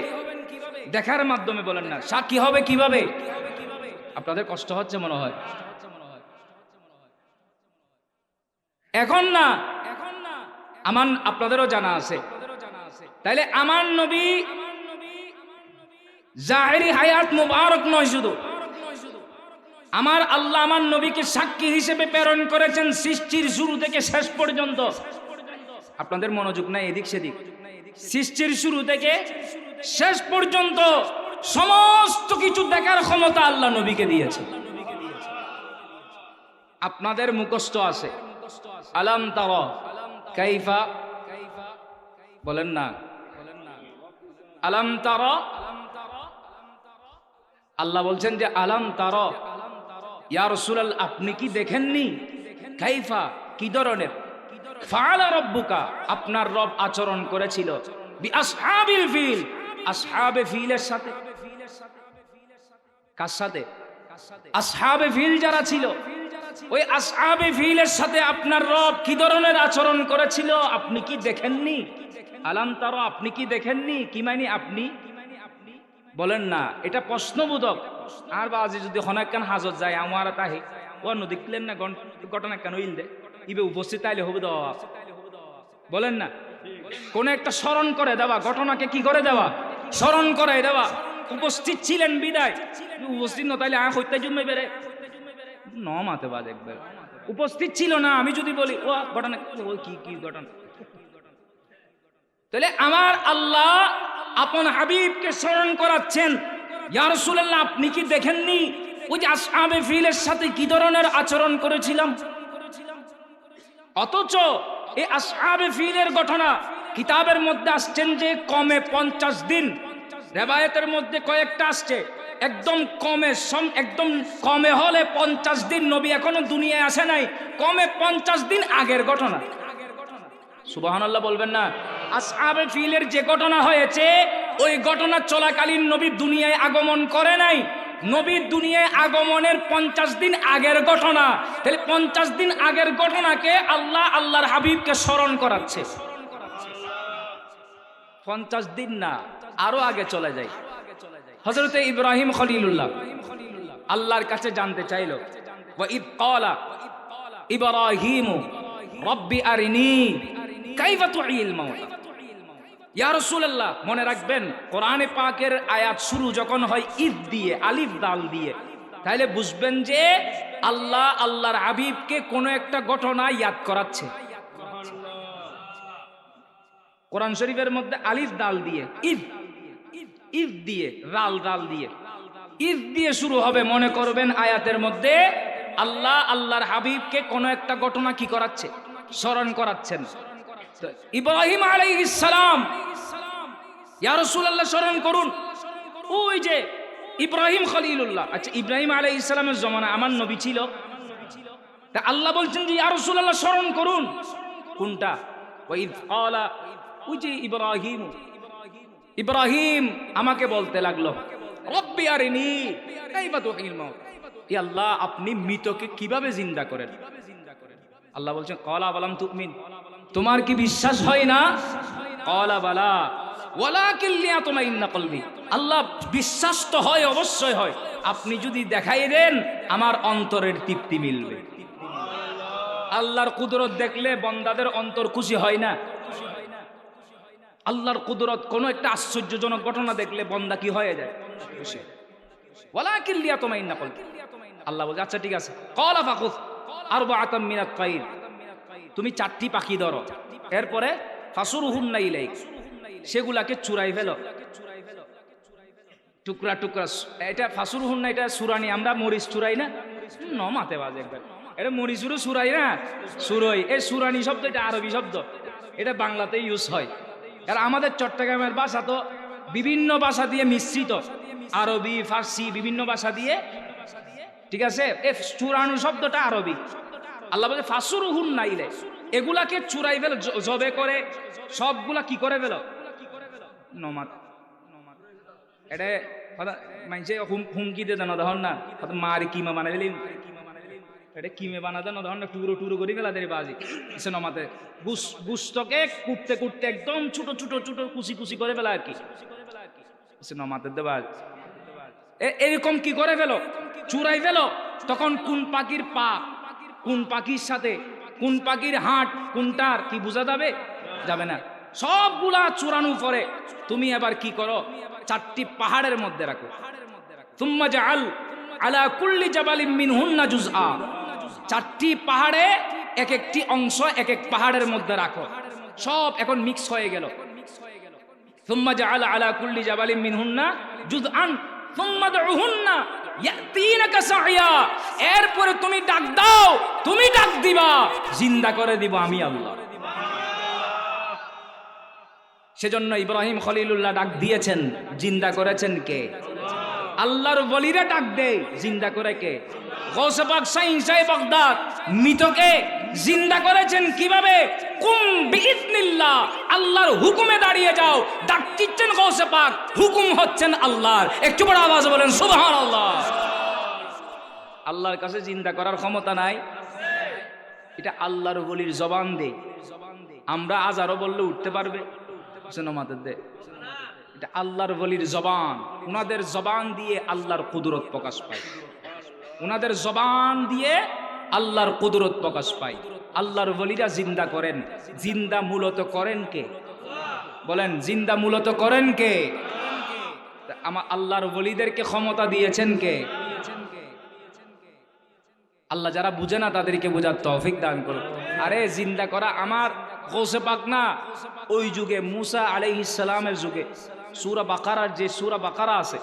দেখার মাধ্যমে বলেন না সাক্ষী হবে কিভাবে আপনাদের কষ্ট হচ্ছে মনে হয় এখন না আমার আপনাদেরও জানা আছে তাইলে আমার নবী জাহেরি হায়াত মুবারক নয় শুধু আমার আল্লাহ আমার নবীকে সাক্ষী হিসেবে প্রেরণ করেছেন সৃষ্টির শুরু থেকে শেষ পর্যন্ত আপনাদের মনোযোগ নাই এদিক সেদিক সৃষ্টির শুরু থেকে শেষ পর্যন্ত সমস্ত কিছু দেখার ক্ষমতা আল্লাহ নবীকে দিয়েছে আপনাদের মুখস্থ আছে আলাম তারা কাইফা, বলেন না আলাম তারা। আল্লাহ বলছেন যে আলাম তারা, ইয়া রাসূলুল্লাহ আপনি কি দেখেননি, কাইফা কি ধরনের, ফাআলা রাব্বুকা আপনার রব আচরণ করেছিল, বিআসহাবিল ফিল আসহাবে ফিলের সাথে। কার সাথে? আসহাবে ফিল যারা ছিল, ওই আসহাবে ফিলের সাথে আপনার রব কি ধরনের আচরণ করেছিল আপনি কি দেখেননি? আলাম তারা আপনি কি দেখেননি, কি মানে আপনি বলেন না, এটা প্রশ্নবোধক। আর বাজে যদি হনাকান হাজত যায় আমার তাহে অন্য দেখলেন না ঘটনা কেন ইল দে ইবে উপস্থিত তাইলে হবে দেওয়া, বলেন না, কোন একটা স্মরণ করে দেওয়া, ঘটনাকে কি করে দেওয়া, স্মরণ করে দেওয়া। উপস্থিত ছিলেন বিদায়, উপস্থিত না তাইলে হইতে জমে বেড়ে ন মাতে বাজ একবার উপস্থিত ছিল না। আমি যদি বলি ও ঘটনা কি কি ঘটনা, তাহলে আমার আল্লাহ আপন হাবিবকে স্মরণ করাচ্ছেন, ইয়া রাসূলুল্লাহ আপনি কি দেখেননি ওই যে আসহাবে ফিলের সাথে কি ধরনের আচরণ করেছিলাম। অথচ এই আসহাবে ফিলের ঘটনা কিতাবের মধ্যে আসছেন যে কমে 50 দিন, রিওয়ায়াতের মধ্যে কয়েকটা আসছে একদম কমে হলে 50 দিন নবী এখনো দুনিয়ায় আসে নাই, কমে 50 দিন আগের ঘটনা। সুবহানাল্লাহ বলবেন না। আসহাবে ফিলের যে ঘটনা হয়েছে ওই ঘটনা চলাকালীন নবী দুনিয়ায় আগমন করে নাই, নবীর দুনিয়ায় আগমনের 50 দিন আগের ঘটনা। তাহলে 50 দিন আগের ঘটনাকে আল্লাহ আল্লাহর হাবিবকে স্মরণ করাচ্ছে। 50 দিন না, আরো আগে চলে যায়। হযরত ইব্রাহিম খলিলুল্লাহ আল্লাহর কাছে জানতে চাইল, ওয়া ইদ ক্বালা ইব্রাহিমু রব্বি আরিনি কাইফা তুহিল মাউতা। ইয়া রাসূলুল্লাহ মনে রাখবেন, কোরআনে পাকের আয়াত শুরু যখন হয় ইদ দিয়ে, আলিফ দাল দিয়ে, তাহলে বুঝবেন যে আল্লাহ আল্লাহর হাবিবকে কোন একটা ঘটনা ইয়াদ করাচ্ছে। কোরআন শরীফের মধ্যে আলিফ দাল দিয়ে, ইদ ইদ দিয়ে, রাল রাল দিয়ে, ইদ দিয়ে শুরু হবে। মনে করবেন আয়াতের মধ্যে আল্লাহ আল্লাহর হাবিবকে কোন একটা ঘটনা কি করাচ্ছে, স্মরণ করাচ্ছেন। ইব্রাহিম আলাইহিস সালাম, ইয়া রাসূলুল্লাহ স্মরণ করুন, ওই যে ইব্রাহিম খলিলুল্লাহ। আচ্ছা ইব্রাহিম আলাইহিস সালামের জমানায় আমার নবী ছিল, তা আল্লাহ বলছেন যে ইয়া রাসূলুল্লাহ স্মরণ করুন। কোনটা? ওয়া ইদ ক্বালা, ওই যে ইব্রাহিম আমাকে বলতে লাগলো, রব্বি আরিনি কাইফা তুহিল মাউত, ইয়া আল্লাহ আপনি মৃতকে কিভাবে জিন্দা করেন। আল্লাহ বলছেন ক্বালা বালাম তুমিন, তোমার কি বিশ্বাস হয় না? ক্বালা বালা ওয়ালাকিন লিয়াতমাইন্না কলবি, আল্লাহ বিশ্বাস তো হয়, অবশ্যই হয়, আপনি যদি দেখাই দেন আমার অন্তরের তৃপ্তি মিলবে। আল্লাহর কুদরত দেখলে বান্দাদের অন্তর খুশি হয় না? আল্লাহর কুদরত, কোন একটা আশ্চর্যজনক ঘটনা দেখলে বান্দা কি হয়ে যায়, খুশি। ওয়ালাকিন লিয়াতমাইন্না কলবি, আল্লাহ বলে আচ্ছা ঠিক আছে, ক্বালা ফাকুস আরবাআতাম মিনাত তাইর, তুমি 4টি পাখি ধরো, এরপরে ফাসুরহুন্না ইলাইক, সেগুলাকে চুরাই ফেলো টুকরা টুকরা। এটা ফাসুরহুন্না, এটা সুরানি, আমরা মরিচ চুরাই না, নমাতে বাজে একবার, এটা মরিচুরও সুরাই না, সুরই। এই সুরানি শব্দ এটা আরবি শব্দ, এটা বাংলাতে ইউজ হয়। আর আমাদের চট্টগ্রামের ভাষা তো বিভিন্ন ভাষা দিয়ে মিশ্রিত, আরবি ফার্সি বিভিন্ন ভাষা দিয়ে, ঠিক আছে। এই চুরানো শব্দটা আরবি। আল্লাহ বলে ফাসুরহুন্না ইলাইক, এগুলাকে চুরাই ফেলো, জবে করে সবগুলা কি করে ফেলো, নমাত। এটা মানছে হুমকি দিয়ে দেন ধর না, মারি কিমা বানাই দিলেন, এটা কিমে বানা দেন ধর না, টুরো টুরো করে ফেলা দেয় বাজি সে নমাতে। গুস্তকে কুটতে কুটতে একদম ছোট ছোট ছোট কুচি কুচি করে ফেলা আর কি সে নমাতে দেবা। এরকম কি করে ফেলো, চুরাই ফেলো। তখন কোন পাখির পা কোন পাখির সাথে, কোন পাখির হাট কোনটার কি বোঝা যাবে, যাবে না। সবগুলা চুরানো পরে তুমি এবার কি করো, 4টি পাহাড়ের মধ্যে রাখো। সুম্মা জাআল আলা কুল্লি জাবালিন মিনহুন্না জুজআ, 4টি পাহাড়ে এক একটি অংশ এক এক পাহাড়ের মধ্যে রাখো। সব এখন মিক্স হয়ে গেল। সুম্মা জাআল আলা কুল্লি জাবালিন মিনহুন্না জুজআন সুম্মা দউহুন্না ইয়াতিনাকা সাইয়া, এরপরে তুমি ডাক দাও, তুমি ডাক দিবা, জিন্দা করে দিব আমি আল্লাহ। সেজন্য ইব্রাহিম খলিলুল্লাহ ডাক দিয়েছেন, জিন্দা করেছেন কে? আল্লাহর ওলিরা ডাক দেয়, জিন্দা করে কে? গৌসে পাক শাইখ বাগদাদ মৃতকে জিন্দা করেছেন কিভাবে? কুম বিইذনিল্লাহ, আল্লাহর হুকুমে দাঁড়িয়ে যাও। ডাক দিচ্ছেন গৌসে পাক, হুকুম হচ্ছেন আল্লাহর। একটু বড় আওয়াজে বলেন সুবহানাল্লাহ। আল্লাহর কাছে জিন্দা করার ক্ষমতা নাই, এটা আল্লাহর ওলির জবান দে। আমরা আজারও বললে উঠতে পারবে? এটা আল্লাহর ওলির জবান, উনাদের জবান দিয়ে আল্লাহর কুদরত প্রকাশ পায়, উনাদের জবান দিয়ে আল্লাহর কুদরত প্রকাশ পায়। আল্লাহর ওলিরা জিন্দা করেন। জিন্দা মূলত করেন কে? বলেন, জিন্দা মূলত করেন কে? আমার আল্লাহর ওলিদেরকে ক্ষমতা দিয়েছেন কে? আল্লাহ যারা বুঝে না তাদেরকে বোঝার তৌফিক দান করুন। আরে জিন্দা করা আমার গৌসে পাক না, ওই যুগে মুসা আলাইহিস সালামের যুগে সূরা বাকারার যে সূরা বাকারা আছে,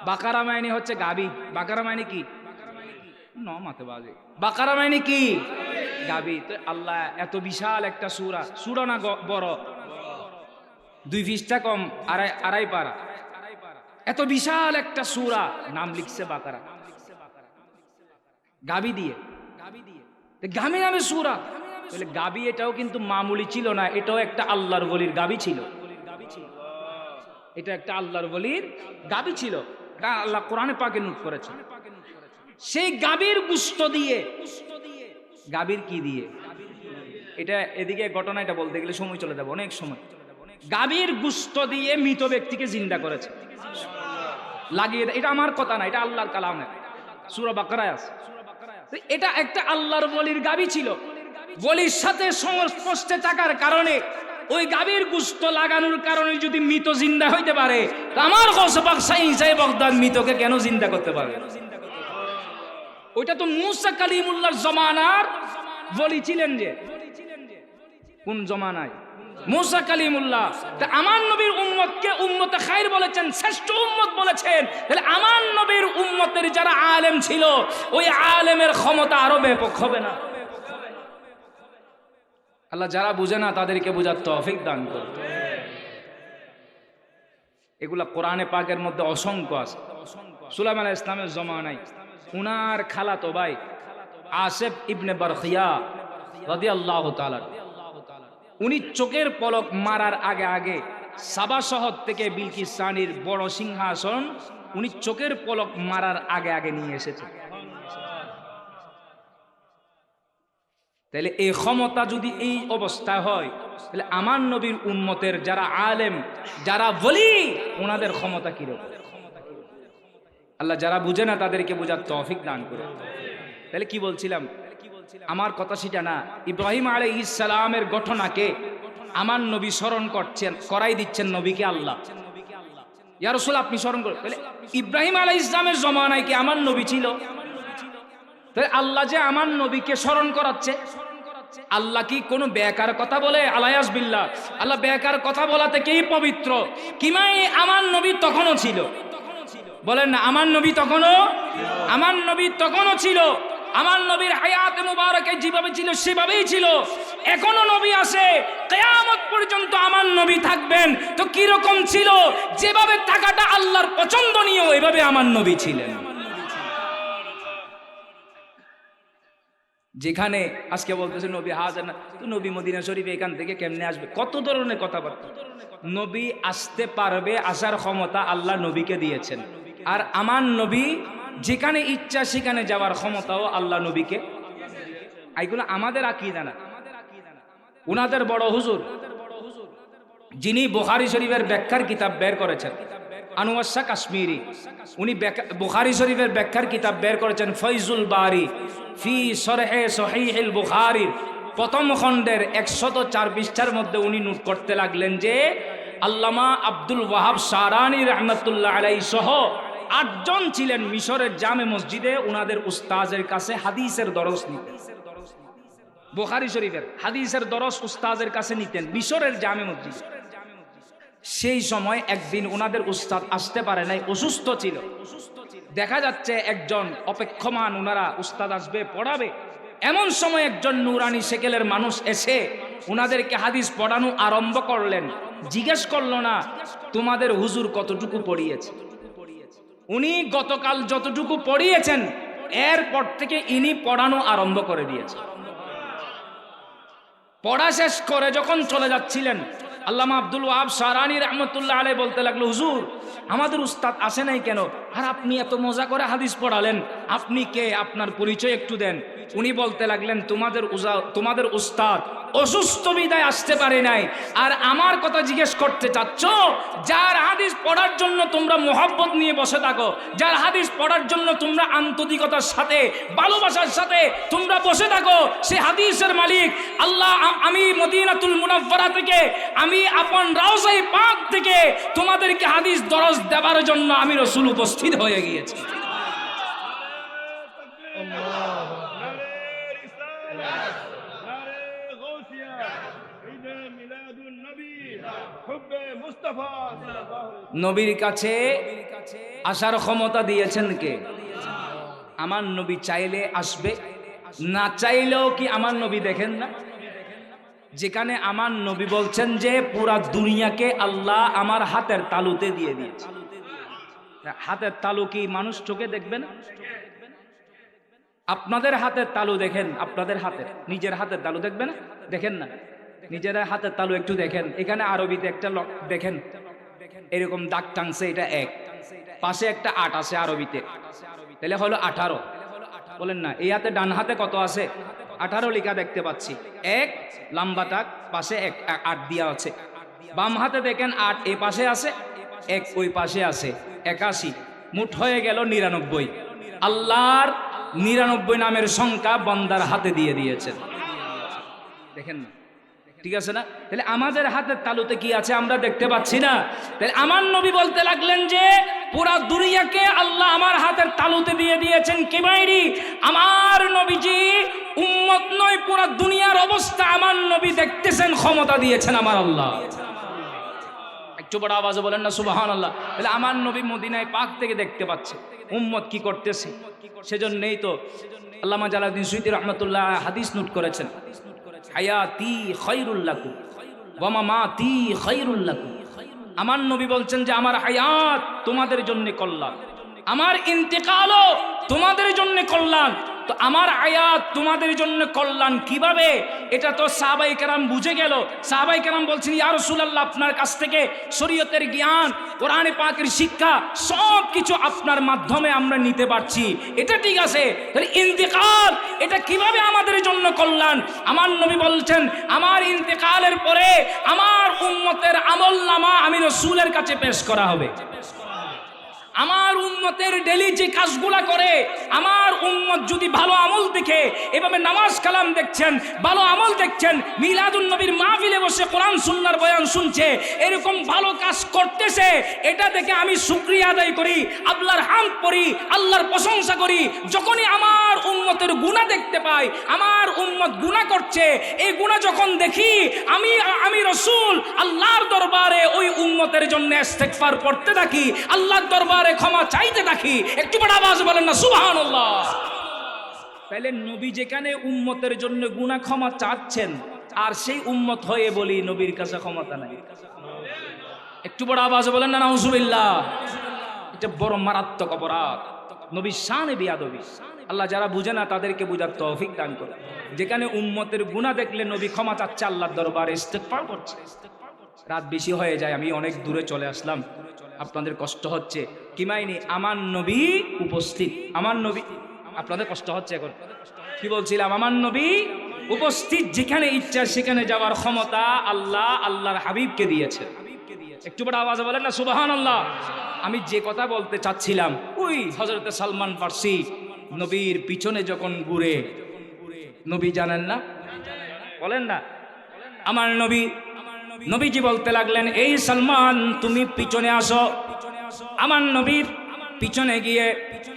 বাকারা মানে হচ্ছে গাবি। বাকারা মানে কি? বাকারা মানে কি? গাবি। তো আল্লাহ এত বিশাল একটা সূরা, সূরা না বড়, 2 পৃষ্ঠা কম, আড়াই পারা, এত বিশাল একটা সূরা নাম লিখছে বাকারা, গাবি দিয়ে। গাবি নামে সূরা। তাহলে গাবি এটাও কিন্তু মামুলি ছিল না, এটাও একটা আল্লাহর ওলির গাবি ছিল। এটা একটা আল্লাহর ওলির গাবি ছিল, এটা আল্লাহ কোরআনে পাকে নোট করেছে। সেই গাবির গোশত দিয়ে, গাবির কি দিয়ে? এটা এদিকে ঘটনা, এটা বলতে গেলে সময় চলে যাবে, অনেক সময়। গাবির গোশত দিয়ে মৃত ব্যক্তিকে জিন্দা করেছে, লাগিয়ে। এটা আমার কথা না, এটা আল্লাহর কালামে, সূরা বাকারায় আছে। এটা একটা আল্লাহর ওলির গাবি ছিল। ওলির সাথে সংস্পর্শে থাকার কারণে, ওই গাবির গোশত লাগানোর কারণে যদি মৃত জিন্দা হইতে পারে, আমার গৌসে পাক শাইখ বাগদাদ মৃতকে কেন জিন্দা করতে পারবে? ওইটা তো মুসা কালিমুল্লাহর জমানার ওলি ছিলেন। যে কোন জমানায়? মুসা কালিমুল্লাহ। তা আমার নবীর উম্মতকে উম্মতে খায়র বলেছেন, শ্রেষ্ঠ উম্মত বলেছেন। তাহলে আমার নবীর উম্মতের যারা আলেম ছিল, ওই আলেমের ক্ষমতা আরো ব্যাপক হবে না? আল্লাহ যারা বুঝে না তাদেরকে বোঝার তৌফিক দান করুন। এগুলা কোরআনে পাকের মধ্যে অসংখ্য আছে। সুলাইমান আলাইহিস সালামের জমানায় উনার খালাতো ভাই আসেফ ইবনে বারখিয়া রাদিয়াল্লাহু তাআলা, উনি চোখের পলক মারার আগে আগে সাবা শহর থেকে বিলকিস রানীর বড় সিংহাসন উনি চোখের পলক মারার আগে আগে নিয়ে এসেছেন। তাহলে এই ক্ষমতা যদি এই অবস্থা হয়, তাহলে আমার নবীর উম্মতের যারা আলেম, যারা ওলি, ওনাদের ক্ষমতা কিরকম? আল্লাহ যারা বুঝে না তাদেরকে বোঝার তৌফিক দান করে। তাহলে কি বলছিলাম? আমার কথা সেটা না। ইব্রাহিম আলাইহিস সালামের ঘটনাকে আমার নবী স্মরণ করছেন, করাই দিচ্ছেন নবীকে আল্লাহ। ইয়া রাসূল আপনি স্মরণ করেন। তাহলে ইব্রাহিম আলাইহিস সালামের জমানায় কি আমার নবী ছিল? তাহলে আল্লাহ যে আমার নবীকে স্মরণ করাচ্ছে, আল্লাহ কি কোনো বেকার কথা বলে? আলায়াস বিল্লাহ, আল্লাহ বেকার কথা বলা থেকেই পবিত্র। কিমাই আমার নবী তখনও ছিল, বলেন না, আমার নবী তখনও ছিল। আমার নবীর হায়াতে মুবারকে যেভাবে ছিল সেভাবেই ছিল, এখনো নবী আছে, কিয়ামত পর্যন্ত আমার নবী থাকবেন। তো কি রকম ছিল? যেভাবে থাকাটা আল্লাহর পছন্দনীয়, এভাবে আমার নবী ছিলেন। যেখানে আজকে বলতেছে নবী হাজার না, তো নবী মদিনা শরীফ এখান থেকে কেমনে আসবে? কত ধরনের কথাবার্তা। নবী আসতে পারবে, আসার ক্ষমতা আল্লাহ নবীকে দিয়েছেন। আর আমার নবী যেখানে ইচ্ছা সেখানে যাওয়ার ক্ষমতাও আল্লাহ নবীকে। এইগুলো আমাদের আকীদা না, উনাদের বড় হুজুর যিনি বুখারী শরীফের ব্যাখ্যার কিতাব বের করেছেন, আনোয়ার শাহ কাশ্মীরি, উনি বুখারী শরীফের ব্যাখ্যার কিতাব বের করেছেন ফয়জুল বারি ফি শরহে সহিহুল বুখারী, প্রথম খণ্ডের 104 পৃষ্ঠার মধ্যে উনি নোট করতে লাগলেন যে আল্লামা আব্দুল ওয়াহাব শারানি রাহমাতুল্লাহ আলাইহি সহ 8 জন ছিলেন মিশরের জামে মসজিদে উনাদের উস্তাজের কাছে হাদিসের দরস নিতেন। বুখারী শরীফের হাদিসের দরস উস্তাজের কাছে নিতেন মিশরের জামে মসজিদে। সেই সময় একদিন উনাদের উস্তাদ আসতে পারে নাই, অসুস্থ ছিল। দেখা যাচ্ছে একজন অপেক্ষমান, ওনারা উস্তাদ আসবে পড়াবে, এমন সময় একজন নুরানি সেকেলের মানুষ এসে ওনাদেরকে হাদিস পড়ানো আরম্ভ করলেন। জিজ্ঞেস করলো না তোমাদের হুজুর কতটুকু পড়িয়েছে, উনি গতকাল যতটুকু পড়িয়েছেন এরপর থেকে ইনি পড়ানো আরম্ভ করে দিয়েছে। পড়া শেষ করে যখন চলে যাচ্ছিলেন, আল্লামা আব্দুল ওয়াহাব শারানি রহমতুল্লাহ আলাইহি বলতে লাগলো, হুজুর আমাদের উস্তাদ আসে নাই কেন, আর আপনি এত মজা করে হাদিস পড়ালেন, আপনি কে, আপনার পরিচয় একটু দেন। উনি বলতে লাগলেন, তোমাদের উস্তাদ অসুস্থ বিদায় আসতে পারে নাই, আর আমার কথা জিজ্ঞেস করতে চাচ্ছ, যার হাদিস পড়ার জন্য তোমরা মোহাব্বত নিয়ে বসে থাকো, যার হাদিস পড়ার জন্য তোমরা আন্তরিকতার সাথে ভালোবাসার সাথে তোমরা বসে থাকো, সে হাদিসের মালিক আল্লাহ। আমি মদিনাতুল মুনাওয়ারা থেকে, আমি আপন রাউজায়ে পাক থেকে তোমাদেরকে হাদিস দরস দেওয়ার জন্য আমি রাসূল উপস্থিত হয়ে গিয়েছি। নবীর কাছে আসার ক্ষমতা দিয়েছেন কে? আমার নবী চাইলে আসবে, না চাইলেও কি আমার নবী দেখেন না? যেখানে আমার নবী বলছেন যে পুরা দুনিয়াকে আল্লাহ আমার হাতের তালুতে দিয়ে দিয়েছে। হাতের তালু কি মানুষ চোখে দেখবে না? আপনাদের হাতের তালু দেখেন, আপনাদের হাতের নিজের হাতের তালু দেখবে না? দেখেন না? নিজের হাতের তালু একটু দেখেন। এখানে আরবিতে একটা দেখেন, এরকম দাগ টাংছে, এটা 1, পাশে একটা 8 আছে আরবিতে, তাহলে হলো 18। বলেন না, এই হাতে ডান হাতে কত আছে? 18 লেখা দেখতে পাচ্ছি। 1 লম্বা দাগ, পাশে 8 দিয়া আছে। বাম হাতে দেখেন 8 এই পাশে আছে, 1 ওই পাশে আছে, 81, মোট হয়ে গেল 99। আল্লাহর 99 নামের সংখ্যা বান্দার হাতে দিয়ে দিয়েছেন। দেখেন না, ঠিক আছে না? তাহলে আমাদের হাতের তালুতে কি আছে আমরা দেখতে পাচ্ছি না? তাহলে আমার নবী বলতে লাগলেন যে পুরা দুনিয়াকে আল্লাহ আমার হাতের তালুতে দিয়ে দিয়েছেন। কি বাইরি আমার নবীজি উম্মত নয়, পুরা দুনিয়ার অবস্থা আমার নবী দেখতেছেন, ক্ষমতা দিয়েছেন আমার আল্লাহ। একটু বড় আওয়াজে বলেন না সুবহানাল্লাহ। তাহলে আমার নবী মদিনায় পাক থেকে দেখতে পাচ্ছে উম্মত কি করতেছে। সেজন্যই তো আল্লামা জালালউদ্দিন সুয়ুতী রাহমাতুল্লাহ হাদিস নোট করেছেন, হায়াতি খায়রুল লাকুম ওয়া মামাতি খায়রুল লাকুম। আমার নবী বলছেন যে আমার হায়াত তোমাদের জন্য কল্যাণ, আমার ইন্তেকালও তোমাদের জন্য কল্যাণ। তো আমার আয়াত তোমাদের জন্য কল্যাণ কিভাবে? এটা তো সাহাবায়ে কেরাম বুঝে গেল। সাহাবায়ে কেরাম বলছেন, ইয়া রাসূলুল্লাহ আপনার কাছ থেকে শরীয়তের জ্ঞান, কোরআনে পাকের শিক্ষা সব কিছু আপনার মাধ্যমে আমরা নিতে পারছি, এটা ঠিক আছে, তাহলে ইন্তেকাল এটা কিভাবে আমাদের জন্য কল্যাণ? আমার নবী বলছেন আমার ইন্তেকালের পরে আমার উম্মতের আমলনামা আমি রাসূলের কাছে পেশ করা হবে। আমার উম্মতের ডেলি যে কাজগুলা করে, আমার উম্মত যদি ভালো আমল দেখে, এভাবে নামাজ কালাম দেখছেন, ভালো আমল দেখছেন, মিলাদুন নবীর মাহফিলে বসে কোরআন সুন্নাহর বয়ান শুনছে, এরকম ভালো কাজ করতেছে, এটা দেখে আমি শুকরিয়া আদায় করি, আল্লাহর হামদ পড়ি, আল্লাহর প্রশংসা করি। যখনই আমার উম্মতের গুনাহ দেখতে পাই, আমার উম্মত গুনাহ করছে, এই গুনাহ যখন দেখি, আমি রাসূল আল্লাহর দরবারে ওই উম্মতের জন্য ইস্তেগফার পড়তে থাকি, আল্লাহর দরবারে ক্ষমা চাইতে থাকি। একটু বড় আওয়াজ বলেন না সুবহানাল্লাহ। তাহলে নবী যেখানে উম্মতের জন্য গুনাহ ক্ষমা চাচ্ছেন, আর সেই উম্মত হয়ে বলি নবীর কাছে ক্ষমতা নাই। একটু বড় আওয়াজ বলেন না নাউজুবিল্লাহ। এটা বড় মারাত্মক অপরাধ, নবীর শানে বেয়াদবি। আল্লাহ যারা বুঝে না তাদেরকে বুঝার তৌফিক দান করে। যেখানে উম্মতের গুনাহ দেখলে নবী ক্ষমা চাচ্ছে, আল্লাহর দরবারে ইস্তেগফার করছে। রাত বেশি হয়ে যায়, আমি অনেক দূরে চলে আসলাম, আপনাদের কষ্ট হচ্ছে। কি মাইনি আমার নবী উপস্থিত, আমার নবী, আপনাদের কষ্ট হচ্ছে এখন। কি বলছিলাম? আমার নবী উপস্থিত, যেখানে ইচ্ছা সেখানে যাওয়ার ক্ষমতা আল্লাহ আল্লাহর হাবিবকে দিয়েছে। একটু বড় আওয়াজে বলেন না সুবহানাল্লাহ। আমি যে কথা বলতে চাচ্ছিলাম, ওই হযরতে সালমান ফারসি নবীর পিছনে যখন ঘুরে, নবী জানেন না, বলেন না, আমার নবীজি বলতে লাগলেন, এই সালমান তুমি পিছনে আসো। আমার নবীর পিছনে গিয়ে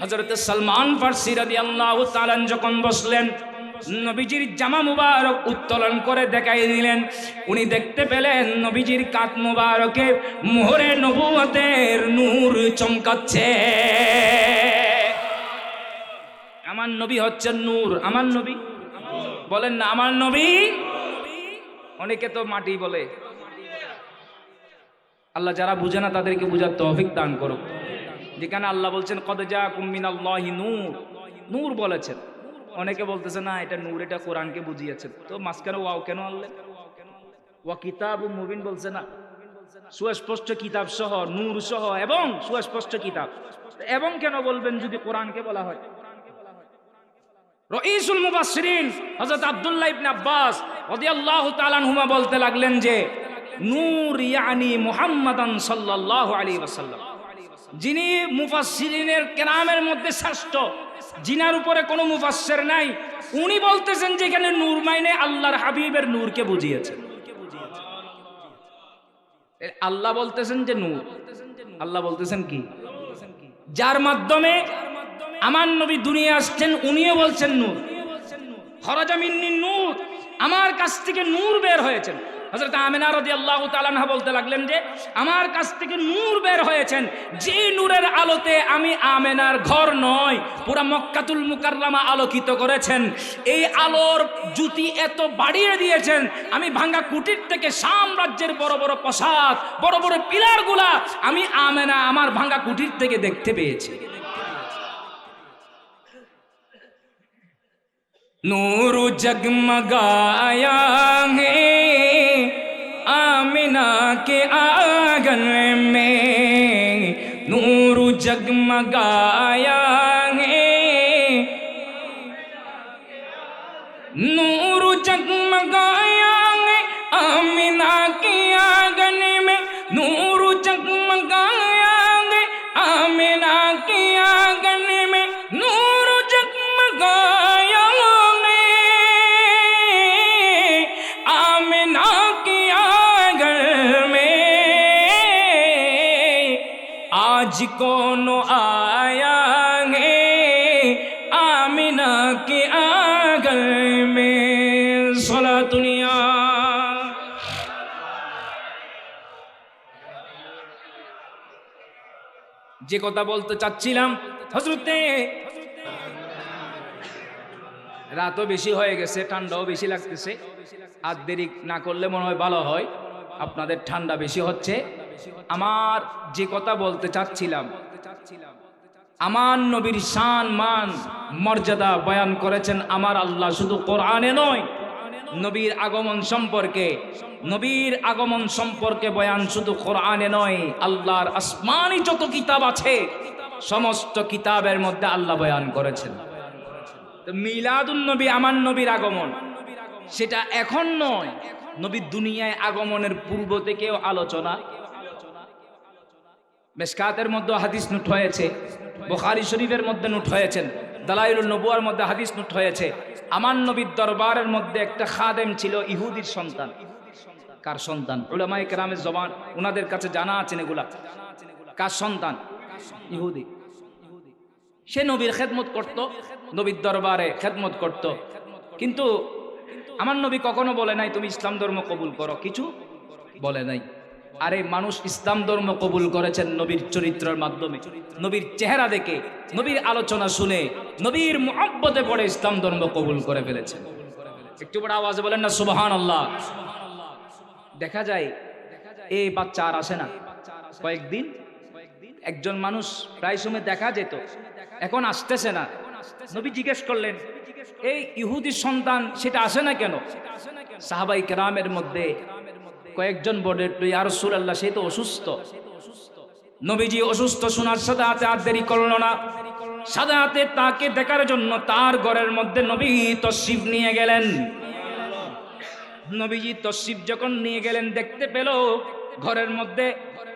হযরত সালমান ফারসি রাদিয়াল্লাহু তাআলা যখন বসলেন, নবীজির জামা মুবারক উত্তোলন করে দেখাই দিলেন। উনি দেখতে পেলেন নবীজির কাঁধ মুবারকে মোহরে নবুয়তের নূর চমকাচ্ছে। আমার নবী হচ্ছেন নূর। আমার নবী বলেন না আমার নবী। অনেকে তো মাটি বলে। আল্লাহ যারা বুঝে না তাদেরকে বুঝার তৌফিক দান করুক। যেখানে আল্লাহ বলছেন কদ জাআকুম মিনাল্লাহি নূর, নূর বলেছেন। অনেকে বলতেছে না এটা নূর, এটা কোরআনকে বুঝিয়েছেন। তো মাঝখানে ওয়াও কেন আনলেন? ওয়া কিতাবুম মুবিন বলছে না? সুস্পষ্ট কিতাব সহ, নূর সহ এবং সুস্পষ্ট কিতাব। এবং কেন বলবেন যদি কোরআনকে বলা হয়? রাইসুল মুফাসসিরিন হযরত আব্দুল্লাহ ইবনে আব্বাস রাদিয়াল্লাহু তাআলা আনহুমা বলতে লাগলেন যে নূর ইয়ানি মুহাম্মাদান সাল্লাল্লাহু আলাইহি ওয়াসাল্লাম, যিনি মুফাসসিরিনের কেরামের মধ্যে শ্রেষ্ঠ, জিনার উপরে কোনো মুফাসসির নাই, উনি বলতেছেন যে এখানে নূর মাইনে আল্লাহর হাবিবের নূরকে বুঝিয়েছেন। আল্লাহ বলতেছেন যে নূর, আল্লাহ বলতেছেন কি? যার মাধ্যমে আমার নবী দুনিয়া আসছেন উনিও বলছেন নূর। খরাজা মিন্নি নূর, আমার কাছ থেকে নূর বের হয়েছেন। হযরত আমিনা রাদিয়াল্লাহু তাআলা আনহা বলতে লাগলেন যে আমার কাছ থেকে নূর বের হয়েছেন, যে নূরের আলোতে আমি আমিনার ঘর নয় পুরা মক্কাতুল মুকাররমা আলোকিত করেছেন। এই আলোর জ্যোতি এত বাড়িয়ে দিয়েছেন, আমি ভাঙ্গা কুটির থেকে শাম রাজ্যের বড় বড় প্রাসাদ, বড় বড় পিলারগুলা আমি আমিনা আমার ভাঙ্গা কুটির থেকে দেখতে পেয়েছি। नूर जगमगाया है आमिना के आंगन में, नूर जगमगाया है, नूर जगमगाया है आमिना के आंगन में, नूर जगमगाया है आमिना के आंगन में, नूर जगमगाया आज कौन आया है आमिना के आंगन में। सलातुनिया যে কথা বলতে চাচ্ছিলাম, হযরতে রাতও বেশি হয়ে গেছে, ঠান্ডাও বেশি লাগতেছে। আর দেরি না করলে মনে হয় ভালো হয়, আপনাদের ঠান্ডা বেশি হচ্ছে। আমার যে কথা বলতে চাচ্ছিলাম, আমার নবীর শান মান মর্যাদা বয়ান করেছেন আমার আল্লাহ শুধু কোরআনে নয়, নবীর আগমন সম্পর্কে, নবীর আগমন সম্পর্কে বয়ান শুধু কোরআনে নয়, আল্লাহর আসমানি যত কিতাব আছে সমস্ত কিতাবের মধ্যে আল্লাহ বয়ান করেছেন। তো মিলাদুন নবী আমার নবীর আগমন, সেটা এখন নয়, নবী দুনিয়ায় আগমনের পূর্ব থেকেও আলোচনা। মিশকাতের মধ্যে হাদিস নোট হয়েছে, বুখারী শরীফের মধ্যে নোট হয়েছেন, দালাইলুন নবুয়ার মধ্যে হাদিস নোট হয়েছে। আমার নবীর দরবারের মধ্যে একটা খাদেম ছিল ইহুদির সন্তান। কার সন্তান? উলামায়ে কেরামের জবান ওনাদের কাছে জানা আছেন এগুলা। কার সন্তান? ইহুদি। সে নবীর খেদমত করত, নবীর দরবারে খেদমত করত, কিন্তু আমার নবী কখনো বলে নাই তুমি ইসলাম ধর্ম কবুল করো, কিছু বলে নাই। আরে মানুষ ইসলাম ধর্ম কবুল করেছেন নবীর চরিত্রের মাধ্যমে, নবীর চেহারা দেখে, নবীর আলোচনা শুনে, নবীর মুহাব্বতে পড়ে ইসলাম ধর্ম কবুল করে ফেলেছেন। একটু বড় আওয়াজে বলেন না সুবহানাল্লাহ। দেখা যায় এই বাচ্চা আর আসে না, কয়েকদিন একজন মানুষ প্রায় সময় দেখা যেত, এখন আসতেছে না। নবী জিজ্ঞেস করলেন এই ইহুদির সন্তান সেটা আসে না কেন? সাহাবাই কেরামের মধ্যে কয়েকজন বলে ইয়া রাসূলুল্লাহ সে তো অসুস্থ। নবীজি অসুস্থ শোনার সাথে হাতে আর দেরি করল না, সাথে হাতে তাকে দেখার জন্য তার ঘরের মধ্যে নবী তশরিফ নিয়ে গেলেন। নবীজি তশরিফ যখন নিয়ে গেলেন দেখতে পেল ঘরের মধ্যে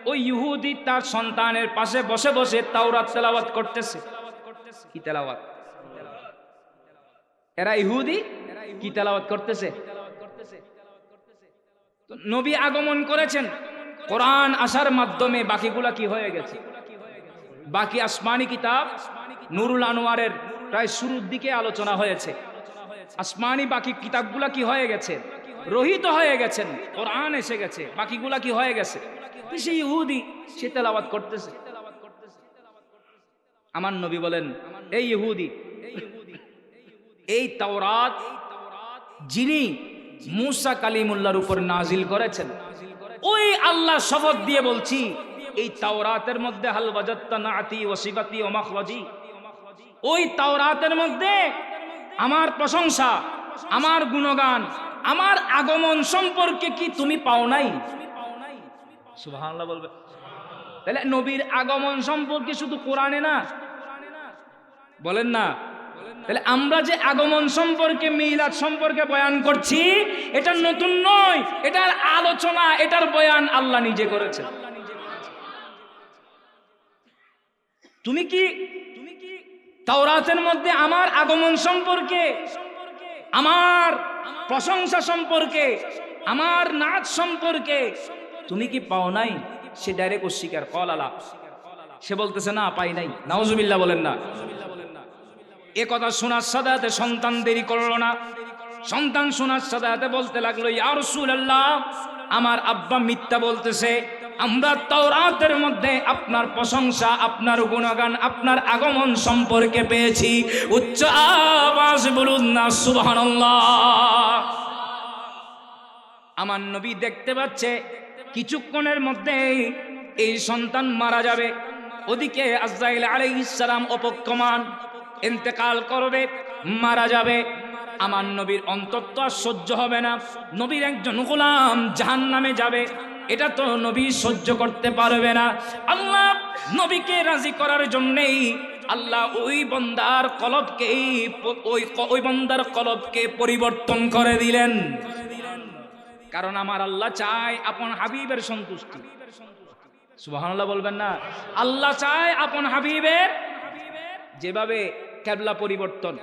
ওই ইহুদি তার সন্তানের পাশে বসে বসে তাওরাত তেলাওয়াত করতেছে। কি তেলাওয়াত? এরা ইহুদি কি তেলাওয়াত করতেছে? নবী আগমন করেছেন, কোরআন আসার মাধ্যমে বাকিগুলা কি হয়ে গেছে? বাকি আসমানি কিতাব নুরুল আনোয়ারের প্রায় শুরুর দিকে আলোচনা হয়েছে। আসমানি বাকি কিতাবগুলা কি হয়ে গেছে? রহিত হয়ে গেছেন, কোরআন এসে গেছে, বাকিগুলা কি হয়ে গেছে? সেই ইহুদি সে তেলাওয়াত করতেছে। আমার নবী বলেন এই ইহুদি এই তাওরাত যিনি মূসা কালিমুল্লাহর উপর নাজিল করেছেন, ওই আল্লাহ শপথ দিয়ে বলছি, এই তাওরাতের মধ্যে হাল ওয়াজাদতা নাআতি ওয়া সিফাতি ওয়া মাখরাজি, ওই তাওরাতের মধ্যে আমার প্রশংসা, আমার গুণগান, আমার আগমন সম্পর্কে কি তুমি পাও নাই? সুবহানাল্লাহ বলবে। তাহলে নবীর আগমন সম্পর্কে শুধু কোরআনে না, বলেন না? তাহলে আমরা যে আগমন সম্পর্কে, মিলাদ সম্পর্কে বয়ান করছি, এটা নতুন নয়, এটার আলোচনা, এটার বয়ান আল্লাহ নিজে করেছেন। তুমি কি তাওরাতের মধ্যে আমার আগমন সম্পর্কে, আমার প্রশংসা সম্পর্কে, আমার নাচ সম্পর্কে তুমি কি পাও নাই? সে ডাইরেক্ট অস্বীকার, কলালা, সে বলতেছে না পাই নাই। নাউজুবিল্লাহ বলেন না। এ কথা শোনার সাথে সন্তান দেরি করলো না। সন্তান শোনার সাথে বলতে লাগলো, ইয়া রাসূলুল্লাহ, আমার আব্বা মিথ্যা বলতেছে, আমরা তাওরাতের মধ্যে আপনার প্রশংসা, আপনার গুণগান, আপনার আগমন সম্পর্কে পেয়েছি। উচ্চ আওয়াজ বলুন না সুবহানাল্লাহ। আমার নবী দেখতে পাচ্ছে কিছুক্ষণের মধ্যে এই সন্তান মারা যাবে, ওদিকে আজরাইল আলাইহিস সালাম অপেক্ষমান, ইন্তেকাল করবে, মারা যাবে। আমার নবীর অন্তর তো আর সহ্য হবে না, নবীর একজন গোলাম জাহান্নামে যাবে, এটা তো নবী সহ্য করতে পারবে না। আল্লাহ নবীকে রাজি করার জন্যেই আল্লাহ ওই বান্দার কলবকে, ওই বান্দার কলবকে পরিবর্তন করে দিলেন। কারণ আমার আল্লাহ চায় আপন হাবিবের সন্তুষ্টি। সুবহানাল্লাহ বলবেন না? আল্লাহ চায় আপন হাবিবের, যেভাবে কিবলা পরিবর্তন,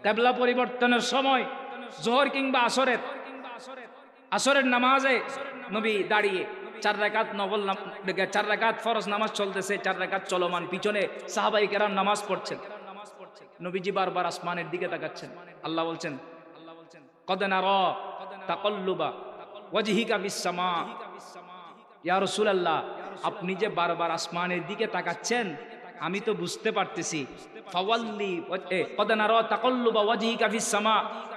কিবলা পরিবর্তনের সময় জোহর কিংবা আসরের নামাজে নবী দাঁড়িয়ে 4 রাকাত নফল, 4 রাকাত ফরজ নামাজ চলতেছে, 4 রাকাত চলমান, পিছনে সাহাবায়ে কেরাম নামাজ পড়ছেন, নবীজি বারবার আসমানের দিকে তাকাচ্ছেন। আল্লাহ বলছেন, কদ নারা তাকাল্লুবা ওয়াজহিকা ফিস সামা, ইয়া রাসূলুল্লাহ, আপনি যে বারবার আসমানের দিকে তাকাচ্ছেন আমি তো বুঝতে পারতেছি। ফাওয়াল্লি কদ নারা তাকাল্লুবা ওয়াজহিকা ফিস সামা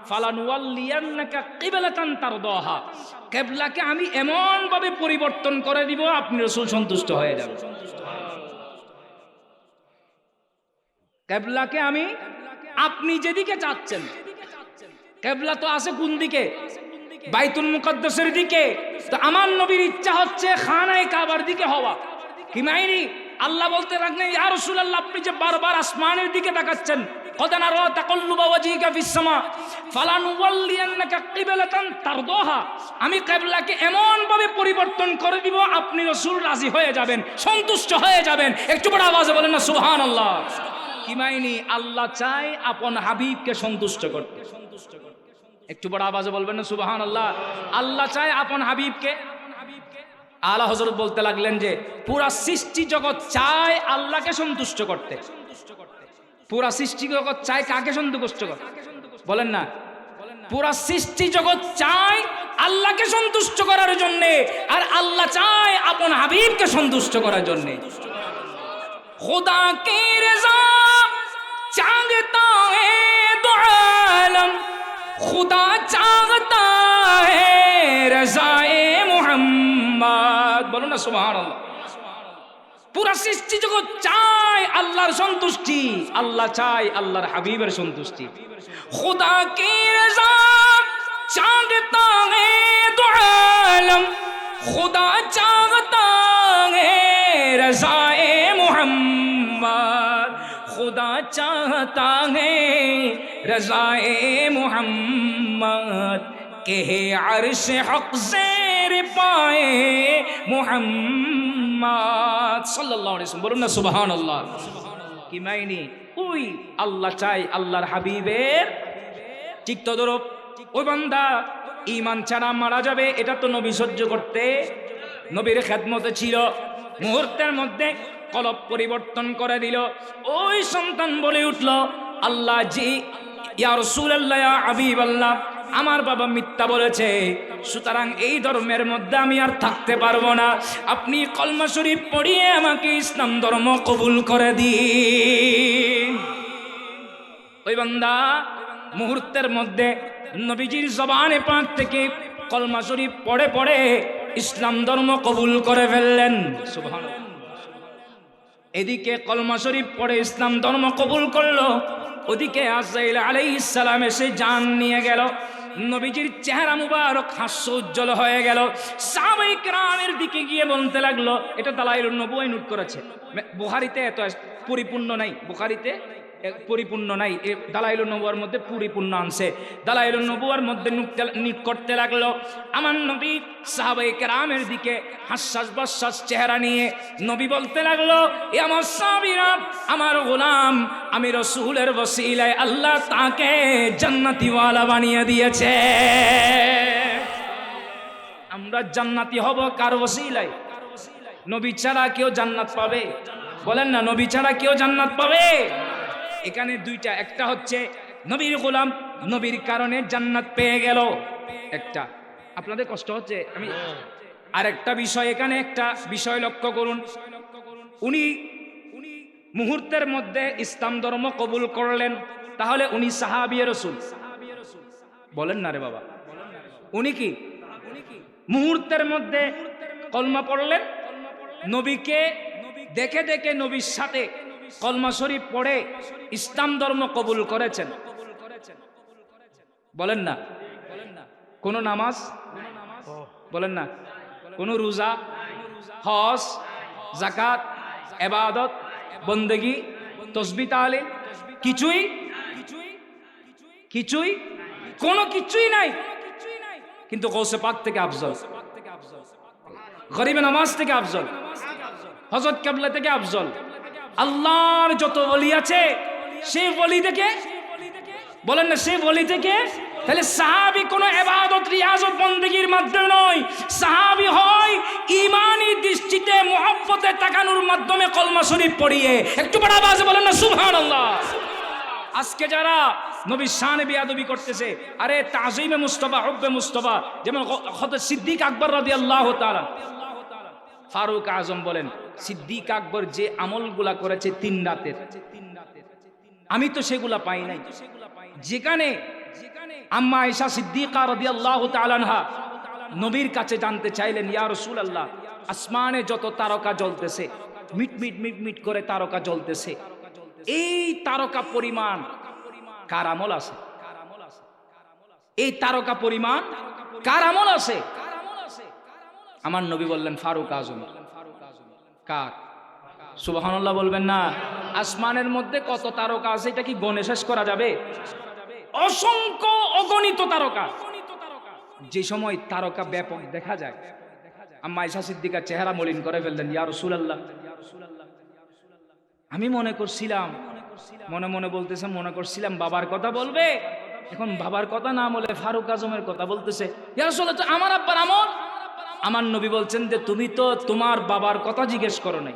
ফালানুওয়াল্লিয়ান্নাকা কিবলাতান তারদাহা, কিবলাকে আমি এমন ভাবে পরিবর্তন করে দিব আপনি রাসূল সন্তুষ্ট হয়ে যাবেন। কিবলাকে আমি, আপনি যেদিকে চাচ্ছেন, কিবলা তো আছে কোন দিকে? বাইতুল মুকাদ্দাসের দিকে। তো আমার নবীর ইচ্ছা হচ্ছে খানায়ে কাবার দিকে হওয়া। কি মাইনি? আল্লাহ বলতে লাগলেন, ইয়া রাসূলুল্লাহ, আপনি যে বারবার আসমানের দিকে তাকাচ্ছেন, কদ নারা তাকাল্লুবা ওয়াজহিকা ফিস সামা ফালানুওয়াল্লিয়ান্নাকা কিবলাতান তারদাহা, আমি কিবলাকে এমন ভাবে পরিবর্তন করে দিব আপনি রাসূল রাজি হয়ে যাবেন, সন্তুষ্ট হয়ে যাবেন। একটু বড় আওয়াজে বলেন না সুবহানাল্লাহ। কি মাইনি? আল্লাহ চায় আপন হাবিবকে সন্তুষ্ট করতে। একটু বড় আওয়াজে বলবেন না সুবহানাল্লাহ। আল্লাহ চায় আপন হাবিবকে। আলা হযরত বলতে লাগলেন যে পুরা সৃষ্টি জগৎ চায় আল্লাহকে সন্তুষ্ট করতে। পুরা সৃষ্টি জগৎ চায় কাকে সন্তুষ্ট করতে? বলেন না। পুরা সৃষ্টি জগৎ চায় আল্লাহকে সন্তুষ্ট করার জন্য, আর আল্লাহ চায় আপন হাবিবকে সন্তুষ্ট করার জন্য। खुदा की रज़ा चाहता है तो आलम, खुदा चाहता है रज़ाए मुहम्मद, बोलो ना सुबहानाल्लाह। পুরা সৃষ্টি জগৎ চায় আল্লাহর সন্তুষ্টি, আল্লাহ চায় আল্লাহর হাবিবের সন্তুষ্টি। खुदा की रज़ा चाहता है तो आलम, खुदा चाहता है रज़ाए मुहम्मद, खुदा चाहता है रज़ाए मुहम्मद, के अर्श हक़ ज़ेर पाए मुहम्मद सल्लल्लाहु अलैहि वसल्लम। बोलুন না সুবহানাল্লাহ। কি মাইনি? ওই আল্লাহ চাই আল্লাহর হাবিবের। ঠিক তদরূপ ওই বান্দা ঈমান ছাড়া মারা যাবে, এটা তো নবী সহ্য করতে, নবীর খেদমতে ছিল। মুহূর্তের মধ্যে কলব পরিবর্তন করে দিল। ওই সন্তান বলে উঠল, আল্লাহ জি, ইয়া রাসূলুল্লাহ, ইয়া হাবিবাল্লাহ, আমার বাবা মিথ্যা বলেছে, সুতরাং এই ধর্মের মধ্যে আমি আর থাকতে পারবো না, আপনি কলমা শরীফ পড়িয়ে আমাকে ইসলাম ধর্ম কবুল করে দিন। ওই বান্দা মুহূর্তের মধ্যে নবীজির জবানে পাক থেকে কলমা শরীফ পড়ে পড়ে ইসলাম ধর্ম কবুল করে ফেললেন। সুবহানাল্লাহ। এদিকে কলমা শরীফ পড়ে ইসলাম ধর্ম কবুল করলো, ওদিকে আজরাইল আলাইহিস সালাম এসে জান নিয়ে গেল। নবীজির চেহারা মুবারক হাস্য উজ্জ্বল হয়ে গেল। সাহাবায়ে কেরামের দিকে গিয়ে বলতে লাগলো, এটা দালাইলুন নবুওয়ায় নোট করেছে, বুখারীতে এত পরিপূর্ণ নাই, বুখারীতে পরিপূর্ণ নাই, দালাইলুন নবুওয়ার মধ্যে পরিপূর্ণ আনছে। দালাইলুন নবুওয়ার মধ্যে নোট করতে লাগলো, আমার নবী সাহাবায়ে কেরামের দিকে হাস্যাস বাস্যাস চেহারা নিয়ে নবী বলতে লাগলো, এ আমার সাহাবীরা, আমার গোলাম, আমি রাসূলের ওসিলায় আল্লাহ তাকে জান্নাতীওয়ালা বানিয়ে দিয়েছে। আমরা জান্নাতি হব কার ওসিলায়? নবী ছাড়া কেউ জান্নাত পাবে? বলেন না, নবী ছাড়া কেউ জান্নাত পাবে? এখানে দুইটা, একটা হচ্ছে নবীর গোলাম, নবীর কারণে জান্নাত পেয়ে গেল একটা। আপনাদের কষ্ট হচ্ছে, আমি আরেকটা বিষয়, এখানে একটা বিষয় লক্ষ্য করুন। উনি মুহূর্তের মধ্যে ইসলাম ধর্ম কবুল করলেন, তাহলে উনি সাহাবী রাসূল? বলেন না রে বাবা, উনি কি মুহূর্তের মধ্যে কলমা পড়লেন, নবীকে দেখে দেখে নবীর সাথে কলমা শরীফ পড়ে ইসলাম ধর্ম কবুল করেছেন? বলেন না। কোন নামাজ? বলেন না। কোন রোজা, হজ, যাকাত, ইবাদত, বন্দেগী, তাসবিহ, তাহলিল কিছুই কিছুই কোনো কিছুই নাই। কিন্তু গৌসে পাক থেকে আফজল, গরিবে নামাজ থেকে আফজল, হযরত কিবলা থেকে আফজল, আল্লাহর যত ওলি আছে সে ওলি থেকে, বলেন না, সে ওলি থেকে। তাহলে সাহাবী কোনো ইবাদত রিয়াজত বন্দেগীর মাধ্যমে নয়, সাহাবী হয় ঈমানি দৃষ্টিতে মুহাব্বতে তাকানোর মাধ্যমে কলমা শরীফ পড়িয়ে। একটু বড় আওয়াজে বলেন না সুবহানাল্লাহ। আজকে যারা নবীর শানে বেয়াদবি করতেছে, আরে তাজিমে মুস্তাফা, হুব্বে মুস্তাফা, যেমন হযরত সিদ্দিক আকবর রাদিয়াল্লাহু তাআলা, ফারুক আজম বলেন, সিদ্দিক আকবর যে আমলগুলা করেছে 3 রাতের, আমি তো সেগুলা পাই নাই। যেখানে আম্মা আয়েশা সিদ্দিকা রাদিয়াল্লাহু তাআলা আনহা নবীর কাছে জানতে চাইলেন, ইয়া রাসূলুল্লাহ, আসমানে যত তারকা জ্বলতেছে, মিট মিট মিট মিট করে তারকা জ্বলতেছে, এই তারকা পরিমাণ কার আমল আছে? এই তারকা পরিমাণ কার আমল আছে? আমার নবী বললেন ফারুক আজম। কার? সুবহানাল্লাহ বলবেন না। আসমানের মধ্যে কত তারকা আছে এটা কি গণে শেষ করা যাবে? অসংখ্য অগণিত তারকা। যে সময় তারকা ব্যাপক দেখা যায়, আম্মা আয়েশা সিদ্দিকা চেহারা মলিন করে ফেললেন, ইয়া রাসূলুল্লাহ, আমি মনে করছিলাম, মনে মনে বলতেছে, মনে করছিলাম বাবার কথা বলবে, এখন বাবার কথা না বলে ফারুক আজমের কথা বলতেছে। ইয়া রাসূলুল্লাহ, আমার আব্বার আমল। আমার নবী বলছেন যে তুমি তো তোমার বাবার কথা জিজ্ঞেস করো নাই,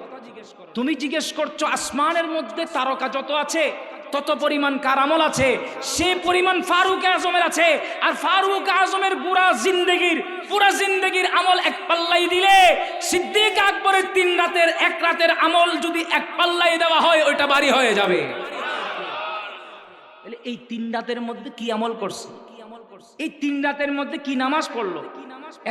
তুমি জিজ্ঞেস করছো আসমানের মধ্যে তারকা যত আছে তত পরিমাণ কার আমল আছে, সে পরিমাণ ফারুক আজমের আছে। আর ফারুক আজমের পুরা জিন্দেগির আমল এক পাল্লাই দিলে, সিদ্দিক আকবরের 3 রাতের 1 রাতের আমল যদি এক পাল্লাই দেওয়া হয়, ওইটা ভারী হয়ে যাবে। তাহলে এই 3 রাতের মধ্যে কি আমল করছে? এই 3 রাতের মধ্যে কি নামাজ পড়লো,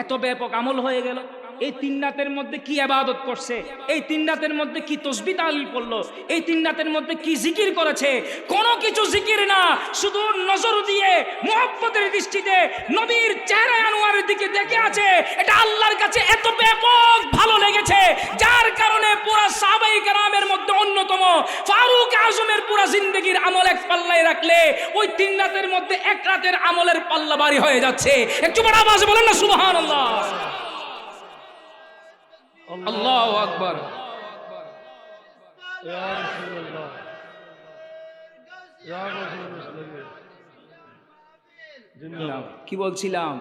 এত ব্যাপক আমল হয়ে গেল। এই 3 রাতের মধ্যে কি ইবাদত করছে, এই 3 রাতের মধ্যে কি তাসবিহ তাহলিল পড়লো, এই 3 রাতের মধ্যে কি জিকির করেছে? কোনো কিছু জিকির না, শুধু নজর দিয়ে মুহাব্বতের দৃষ্টিতে নবীর চেহারা আনোয়ারের দিকে দেখে আছে। এটা আল্লাহর কাছে এত ব্যাপক ভালো লেগেছে, যার কারণে পুরো সাহাবায়ে কেরামের মধ্যে অন্যতম ফারুক আজমের পুরো জিন্দেগির আমল এক পাল্লায় রাখলে ওই 3 রাতের মধ্যে 1 রাতের আমলের পাল্লা ভারী হয়ে যাচ্ছে। একটু বড় আওয়াজে বলেন না সুবহানাল্লাহ। আল্লাহু আকবার। কি বলছিলাম?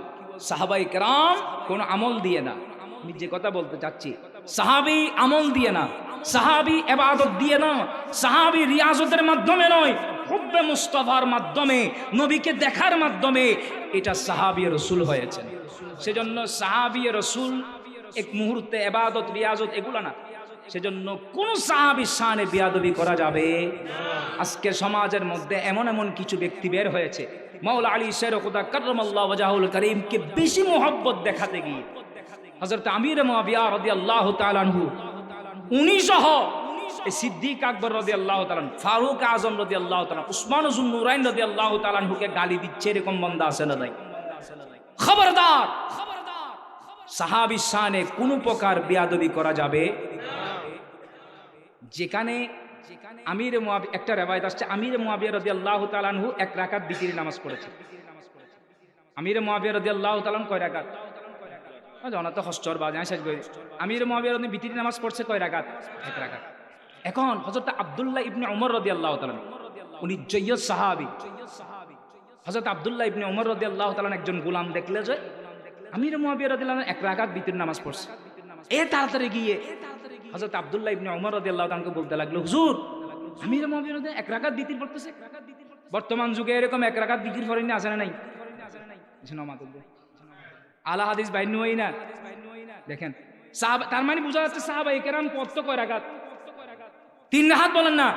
সাহাবায়ে কেরাম কোন আমল দিয়ে না, আমি যে কথা বলতে চাচ্ছি, সাহাবী আমল দিয়ে না, সাহাবী ইবাদত দিয়ে না, সাহাবী রিয়াজতের মাধ্যমে নয়, হুব্বে মুস্তাফার মাধ্যমে, নবীকে দেখার মাধ্যমে এটা সাহাবী রাসূল হয়েছেন। সেজন্য সাহাবী রাসূল এক মুহূর্তে ইবাদত রিয়াজত এগুলা না, সেজন্য কোন সাহাবীর শানে বেয়াদবি করা যাবে আজকে সমাজের মধ্যে এমন এমন কিছু ব্যক্তি বের হয়েছে মাওলা আলী শের খুদা কাররামাল্লাহু ওয়াজহুল কারীমকে বেশি মোহব্বত দেখাতে গিয়ে হযরত আমির মুআবিয়া রাদিয়াল্লাহু তাআলা আনহু উনি সহ সিদ্দিক আকবর রাদিয়াল্লাহু তাআলা ফারুক আজম রাদিয়াল্লাহু তাআলা উসমান যুন নুরাইন রাদিয়াল্লাহু তাআলা আনহুকে গালি দিচ্ছে এরকম বান্দা আছে না নাই খবরদার সাহাবীর শানে কোনো প্রকার বেয়াদবি করা যাবে যেখানে আমির মুআবিয়া একটা riwayat আসছে আমির মুআবিয়া রাদিয়াল্লাহু তাআলা আনহু এক রাকাত বিতির নামাজ পড়েছে আমির মুআবিয়া রাদিয়াল্লাহু তাআলা কয় রাকাত জানা তো হস্চর বাজায় শেষ করে আমির মুআবিয়া রাদিয়াল্লাহু বিতির নামাজ পড়ছে কয় রাকাত এক রাকাত এখন হযরত আব্দুল্লাহ ইবনে ওমর রাদিয়াল্লাহু তাআলা উনি জয়্যদ সাহাবী হযরত আব্দুল্লাহ ইবনে ওমর রাদিয়াল্লাহু তাআলা একজন গোলাম দেখলে যে আমির মুআবিয়া রাদিয়াল্লাহু এক রাকাত বিতির নামাজ পড়ছে তাড়াতাড়ি গিয়ে হযরত আব্দুল্লাহ ইবনে ওমর রাদিয়াল্লাহু তাআলাকে বলতে লাগলো হুজুর আমির মুআবিয়া রাদিয়াল্লাহু এক রাকাত বিতির পড়তেছে বর্তমান যুগে এরকম এক রাকাত বিতির পড়েনি আছে না নাই আলা হাদিস বাইন হই না দেখেন সাহাবা তার মানে বোঝা যাচ্ছে সাহাবায়ে কেরাম পড়তো কয় রাকাত তিন রাকাত বলেন না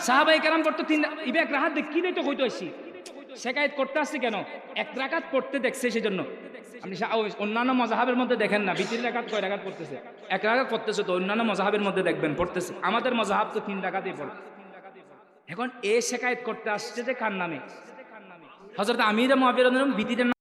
সাহাবায়ে কেরাম পড়তো তিন ইবে এক রাকাত দেখ কি দেই তো কইতো আইছি শিকায়েত করতে আসছে কেন এক রাকাত পড়তে দেখছে সেজন্য আপনি অন্যান্য মাযহাবের মধ্যে দেখেন না বিতির রাকাত কয় রাকাত পড়তেছে এক রাকাত পড়তেছে তো অন্যান্য মাযহাবের মধ্যে দেখবেন পড়তেছে আমাদের মাযহাব তো তিন রাকাতই পড়ে এখন শিকায়েত করতে আসছে যে কার নামে হযরত আমির মুআবিয়া রাদিয়াল্লাহু বিতির